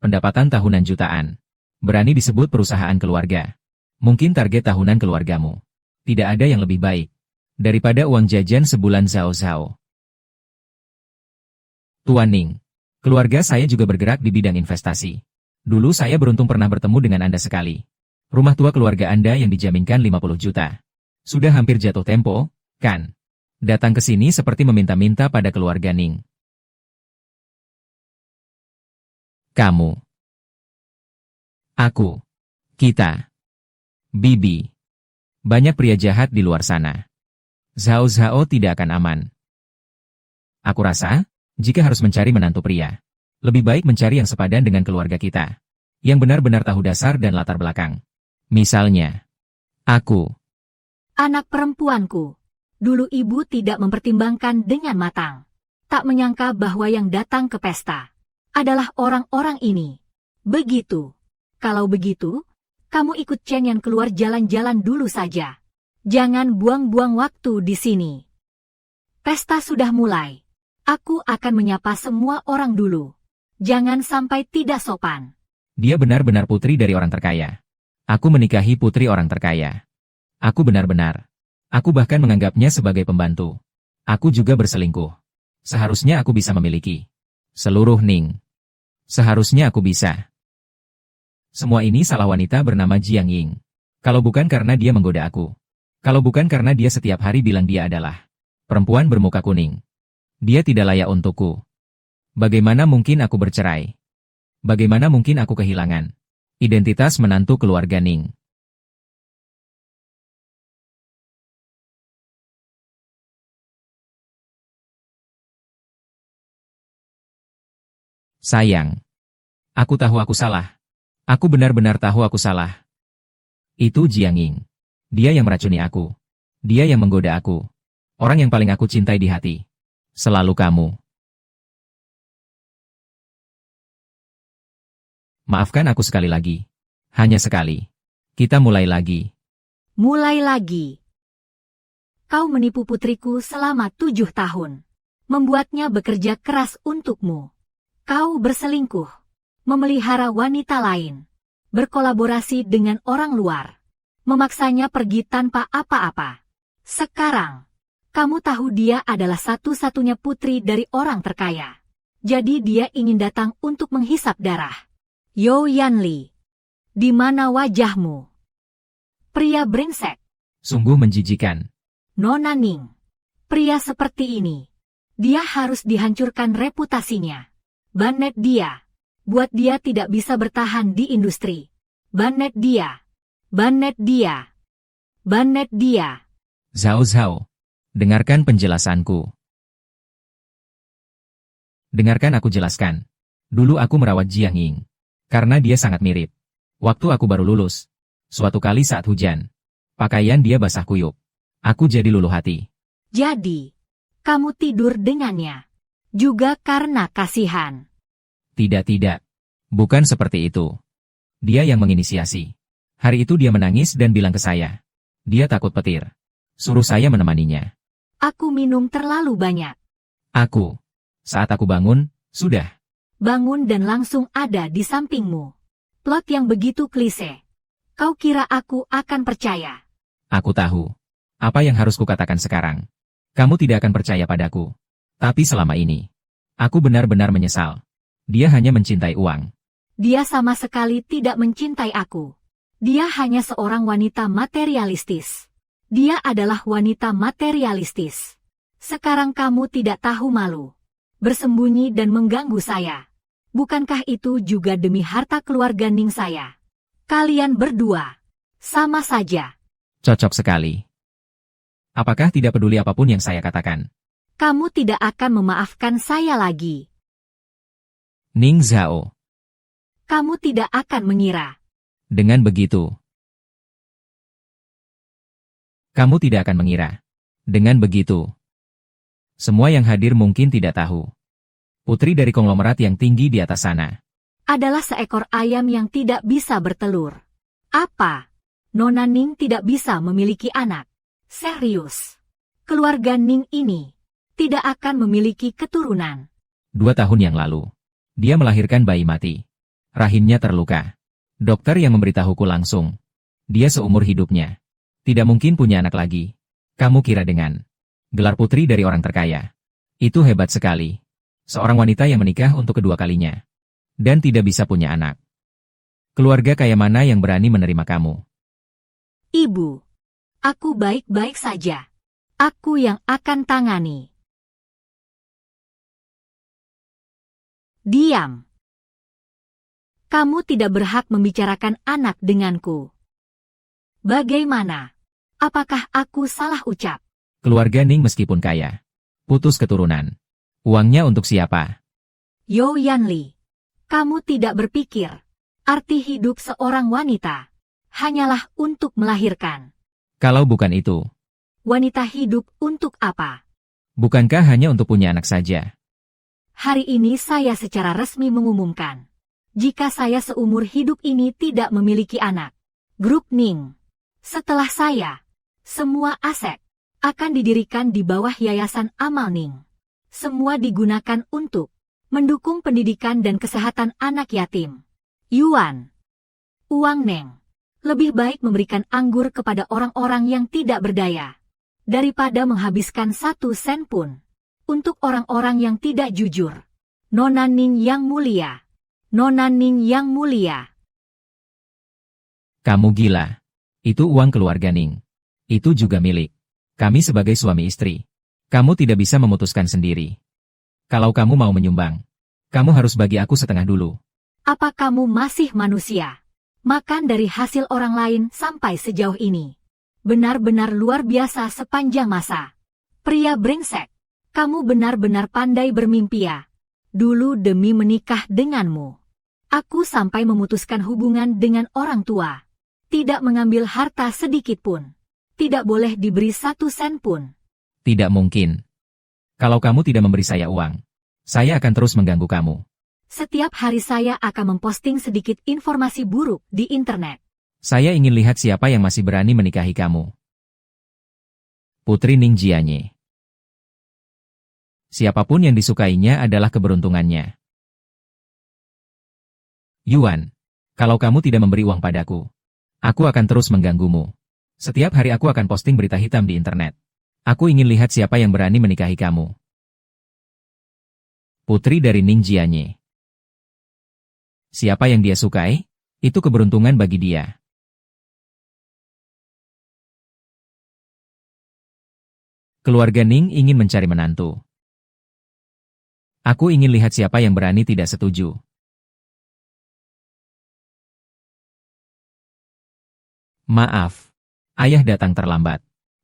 Pendapatan tahunan jutaan. Berani disebut perusahaan keluarga. Mungkin target tahunan keluargamu. Tidak ada yang lebih baik. Daripada uang jajan sebulan Zhao Zhao. Tuan Ning. Keluarga saya juga bergerak di bidang investasi. Dulu saya beruntung pernah bertemu dengan Anda sekali. Rumah tua keluarga Anda yang dijaminkan 50 juta. Sudah hampir jatuh tempo, kan? Datang ke sini seperti meminta-minta pada keluarga Ning. Kamu. Aku. Kita. Bibi. Banyak pria jahat di luar sana. Zhao Zhao tidak akan aman. Aku rasa, jika harus mencari menantu pria, lebih baik mencari yang sepadan dengan keluarga kita. Yang benar-benar tahu dasar dan latar belakang. Misalnya, aku. Anak perempuanku. Dulu ibu tidak mempertimbangkan dengan matang. Tak menyangka bahwa yang datang ke pesta adalah orang-orang ini. Begitu. Kalau begitu, kamu ikut Chen Yan keluar jalan-jalan dulu saja. Jangan buang-buang waktu di sini. Pesta sudah mulai. Aku akan menyapa semua orang dulu. Jangan sampai tidak sopan. Dia benar-benar putri dari orang terkaya. Aku menikahi putri orang terkaya. Aku benar-benar. Aku bahkan menganggapnya sebagai pembantu. Aku juga berselingkuh. Seharusnya aku bisa memiliki seluruh Ning. Seharusnya aku bisa. Semua ini salah wanita bernama Jiang Ying. Kalau bukan karena dia menggoda aku. Kalau bukan karena dia setiap hari bilang dia adalah perempuan bermuka kuning. Dia tidak layak untukku. Bagaimana mungkin aku bercerai? Bagaimana mungkin aku kehilangan identitas menantu keluarga Ning? Sayang. Aku tahu aku salah. Aku benar-benar tahu aku salah. Itu Jiang Ying. Dia yang meracuni aku. Dia yang menggoda aku. Orang yang paling aku cintai di hati. Selalu kamu. Maafkan aku sekali lagi. Hanya sekali. Kita mulai lagi. Mulai lagi. Kau menipu putriku selama 7 tahun. Membuatnya bekerja keras untukmu. Kau berselingkuh. Memelihara wanita lain. Berkolaborasi dengan orang luar. Memaksanya pergi tanpa apa-apa. Sekarang, kamu tahu dia adalah satu-satunya putri dari orang terkaya. Jadi dia ingin datang untuk menghisap darah. Yo Yanli, di mana wajahmu? Pria brengsek. Sungguh menjijikan. Nona Ning, pria seperti ini. Dia harus dihancurkan reputasinya. Banet dia. Buat dia tidak bisa bertahan di industri. Banet dia. Banet dia. Banet dia. Zhao Zhao. Dengarkan penjelasanku. Dengarkan aku jelaskan. Dulu aku merawat Jiang Ying. Karena dia sangat mirip. Waktu aku baru lulus. Suatu kali saat hujan. Pakaian dia basah kuyup. Aku jadi luluh hati. Jadi, kamu tidur dengannya. Juga karena kasihan. Tidak. Bukan seperti itu. Dia yang menginisiasi. Hari itu dia menangis dan bilang ke saya. Dia takut petir. Suruh saya menemaninya. Aku minum terlalu banyak. Saat aku bangun, sudah. Bangun dan langsung ada di sampingmu. Plot yang begitu klise. Kau kira aku akan percaya? Aku tahu. Apa yang harus kukatakan sekarang? Kamu tidak akan percaya padaku. Tapi selama ini, aku benar-benar menyesal. Dia hanya mencintai uang. Dia sama sekali tidak mencintai aku. Dia hanya seorang wanita materialistis. Dia adalah wanita materialistis. Sekarang kamu tidak tahu malu. Bersembunyi dan mengganggu saya. Bukankah itu juga demi harta keluarga Ning saya? Kalian berdua. Sama saja. Cocok sekali. Apakah tidak peduli apapun yang saya katakan? Kamu tidak akan memaafkan saya lagi. Ning Zhao. Kamu tidak akan mengira. Dengan begitu, kamu tidak akan mengira. Dengan begitu, semua yang hadir mungkin tidak tahu. Putri dari konglomerat yang tinggi di atas sana Adalah seekor ayam yang tidak bisa bertelur. Apa? Nona Ning tidak bisa memiliki anak. Serius. Keluarga Ning ini tidak akan memiliki keturunan. 2 tahun yang lalu, dia melahirkan bayi mati. Rahimnya terluka. Dokter yang memberitahuku langsung. Dia seumur hidupnya tidak mungkin punya anak lagi. Kamu kira dengan gelar putri dari orang terkaya itu hebat sekali. Seorang wanita yang menikah untuk kedua kalinya dan tidak bisa punya anak. Keluarga kaya mana yang berani menerima kamu? Ibu, aku baik-baik saja. Aku yang akan tangani. Diam. Kamu tidak berhak membicarakan anak denganku. Bagaimana? Apakah aku salah ucap? Keluarga Ning meskipun kaya, putus keturunan. Uangnya untuk siapa? Yo Yanli, kamu tidak berpikir arti hidup seorang wanita hanyalah untuk melahirkan. Kalau bukan itu, Wanita hidup untuk apa? bukankah hanya untuk punya anak saja? Hari ini saya secara resmi mengumumkan, jika saya seumur hidup ini tidak memiliki anak, Grup Ning, setelah saya, semua aset akan didirikan di bawah Yayasan Amal Ning. Semua digunakan untuk mendukung pendidikan dan kesehatan anak yatim. Yuan, uang Neng, lebih baik memberikan anggur kepada orang-orang yang tidak berdaya, daripada menghabiskan 1 sen pun untuk orang-orang yang tidak jujur. Nona Ning yang mulia. Nona Ning yang mulia. Kamu gila. Itu uang keluarga Ning. Itu juga milik kami sebagai suami istri. Kamu tidak bisa memutuskan sendiri. Kalau kamu mau menyumbang, kamu harus bagi aku setengah dulu. Apa kamu masih manusia? Makan dari hasil orang lain sampai sejauh ini. Benar-benar luar biasa sepanjang masa. Pria brengsek, kamu benar-benar pandai bermimpi ya. Dulu demi menikah denganmu, aku sampai memutuskan hubungan dengan orang tua. Tidak mengambil harta sedikit pun. Tidak boleh diberi 1 sen pun. Tidak mungkin. Kalau kamu tidak memberi saya uang, saya akan terus mengganggu kamu. Setiap hari saya akan memposting sedikit informasi buruk di internet. Saya ingin lihat siapa yang masih berani menikahi kamu. Putri Ning Jianye. Siapapun yang disukainya adalah keberuntungannya. Yuan, kalau kamu tidak memberi uang padaku, aku akan terus mengganggumu. Setiap hari aku akan posting berita hitam di internet. Aku ingin lihat siapa yang berani menikahi kamu. Putri dari Ning Jianye. Siapa yang dia sukai, itu keberuntungan bagi dia. Keluarga Ning ingin mencari menantu. Aku ingin lihat siapa yang berani tidak setuju. Maaf, ayah datang terlambat.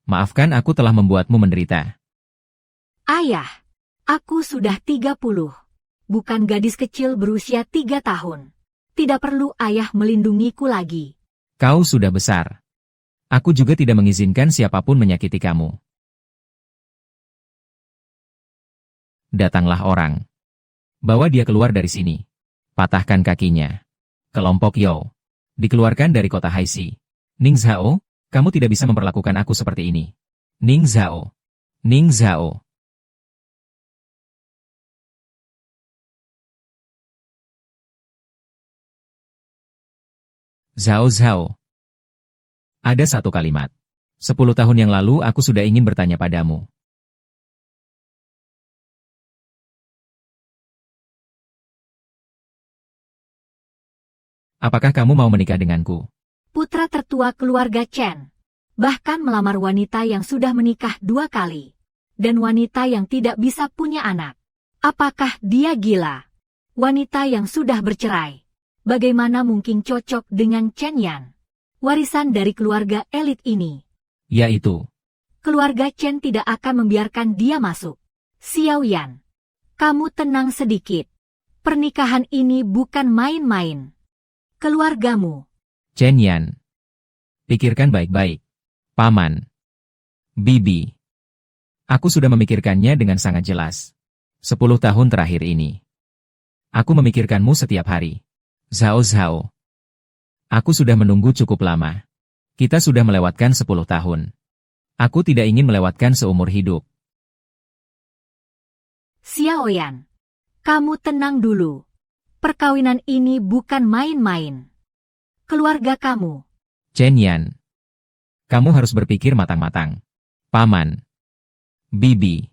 Maafkan aku telah membuatmu menderita. Ayah, aku sudah 30. Bukan gadis kecil berusia 3 tahun. Tidak perlu ayah melindungiku lagi. Kau sudah besar. Aku juga tidak mengizinkan siapapun menyakiti kamu. Datanglah orang. Bawa dia keluar dari sini. Patahkan kakinya. Kelompok Yo. Dikeluarkan dari kota Haixi. Ning Zhao, kamu tidak bisa memperlakukan aku seperti ini. Ning Zhao. Ning Zhao. Zhao Zhao. Ada satu kalimat. 10 tahun yang lalu aku sudah ingin bertanya padamu. Apakah kamu mau menikah denganku? Putra tertua keluarga Chen. Bahkan melamar wanita yang sudah menikah 2 kali. Dan wanita yang tidak bisa punya anak. Apakah dia gila? Wanita yang sudah bercerai. Bagaimana mungkin cocok dengan Chen Yan? Warisan dari keluarga elit ini. Yaitu Keluarga Chen tidak akan membiarkan dia masuk. Xiao Yan, kamu tenang sedikit. Pernikahan ini bukan main-main. Keluargamu. Chen Yan. Pikirkan baik-baik. Paman. Bibi. Aku sudah memikirkannya dengan sangat jelas. 10 tahun terakhir ini. Aku memikirkanmu setiap hari. Zhao Zhao. Aku sudah menunggu cukup lama. Kita sudah melewatkan 10 tahun. Aku tidak ingin melewatkan seumur hidup. Xiao Yan, kamu tenang dulu. Perkawinan ini bukan main-main. Keluarga kamu. Chen Yan. Kamu harus berpikir matang-matang. Paman. Bibi.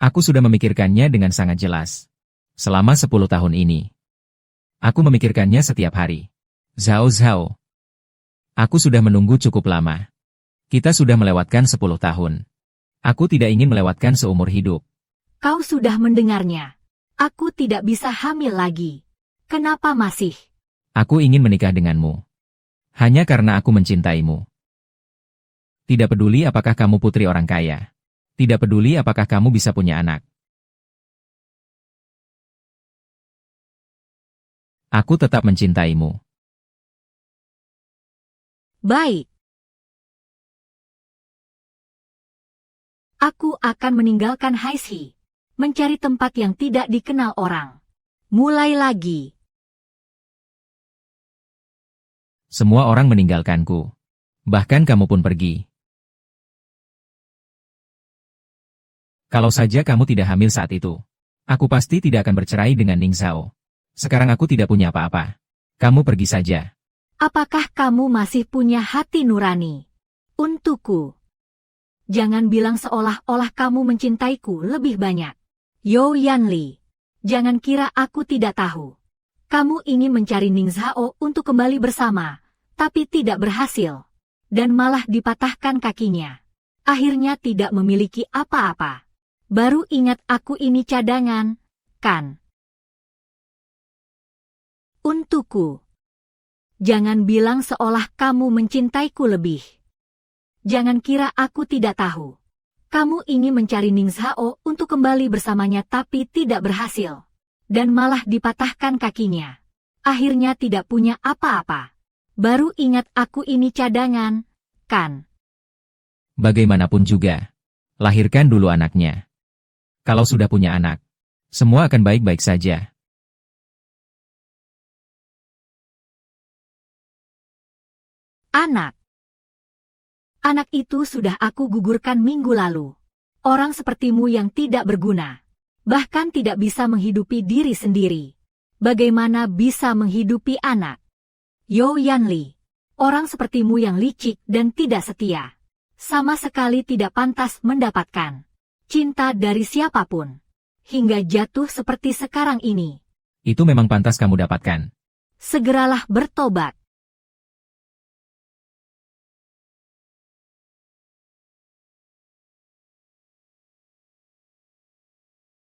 Aku sudah memikirkannya dengan sangat jelas. Selama 10 tahun ini. Aku memikirkannya setiap hari. Zhao Zhao. Aku sudah menunggu cukup lama. Kita sudah melewatkan 10 tahun. Aku tidak ingin melewatkan seumur hidup. Kau sudah mendengarnya. Aku tidak bisa hamil lagi. Kenapa masih? Aku ingin menikah denganmu. Hanya karena aku mencintaimu. Tidak peduli apakah kamu putri orang kaya. Tidak peduli apakah kamu bisa punya anak. Aku tetap mencintaimu. Baik. Aku akan meninggalkan Haixi. Mencari tempat yang tidak dikenal orang. Mulai lagi. Semua orang meninggalkanku. Bahkan kamu pun pergi. Kalau saja kamu tidak hamil saat itu, aku pasti tidak akan bercerai dengan Ning Zhao. Sekarang aku tidak punya apa-apa. Kamu pergi saja. Apakah kamu masih punya hati nurani? Untukku. Jangan bilang seolah-olah kamu mencintaiku lebih banyak. Yo Yanli, jangan kira aku tidak tahu. Kamu ingin mencari Ning Zhao untuk kembali bersama, tapi tidak berhasil. Dan malah dipatahkan kakinya. Akhirnya tidak memiliki apa-apa. Baru ingat aku ini cadangan, kan? Untukku. Jangan bilang seolah kamu mencintaiku lebih. Jangan kira aku tidak tahu. Kamu ingin mencari Ning Zhao untuk kembali bersamanya tapi tidak berhasil. Dan malah dipatahkan kakinya. Akhirnya tidak punya apa-apa. Baru ingat aku ini cadangan, kan? Bagaimanapun juga, lahirkan dulu anaknya. Kalau sudah punya anak, semua akan baik-baik saja. Anak. Anak itu sudah aku gugurkan minggu lalu. Orang sepertimu yang tidak berguna. Bahkan tidak bisa menghidupi diri sendiri. Bagaimana bisa menghidupi anak? Yo Yanli. Orang sepertimu yang licik dan tidak setia. Sama sekali tidak pantas mendapatkan cinta dari siapapun. Hingga jatuh seperti sekarang ini. Itu memang pantas kamu dapatkan. Segeralah bertobat.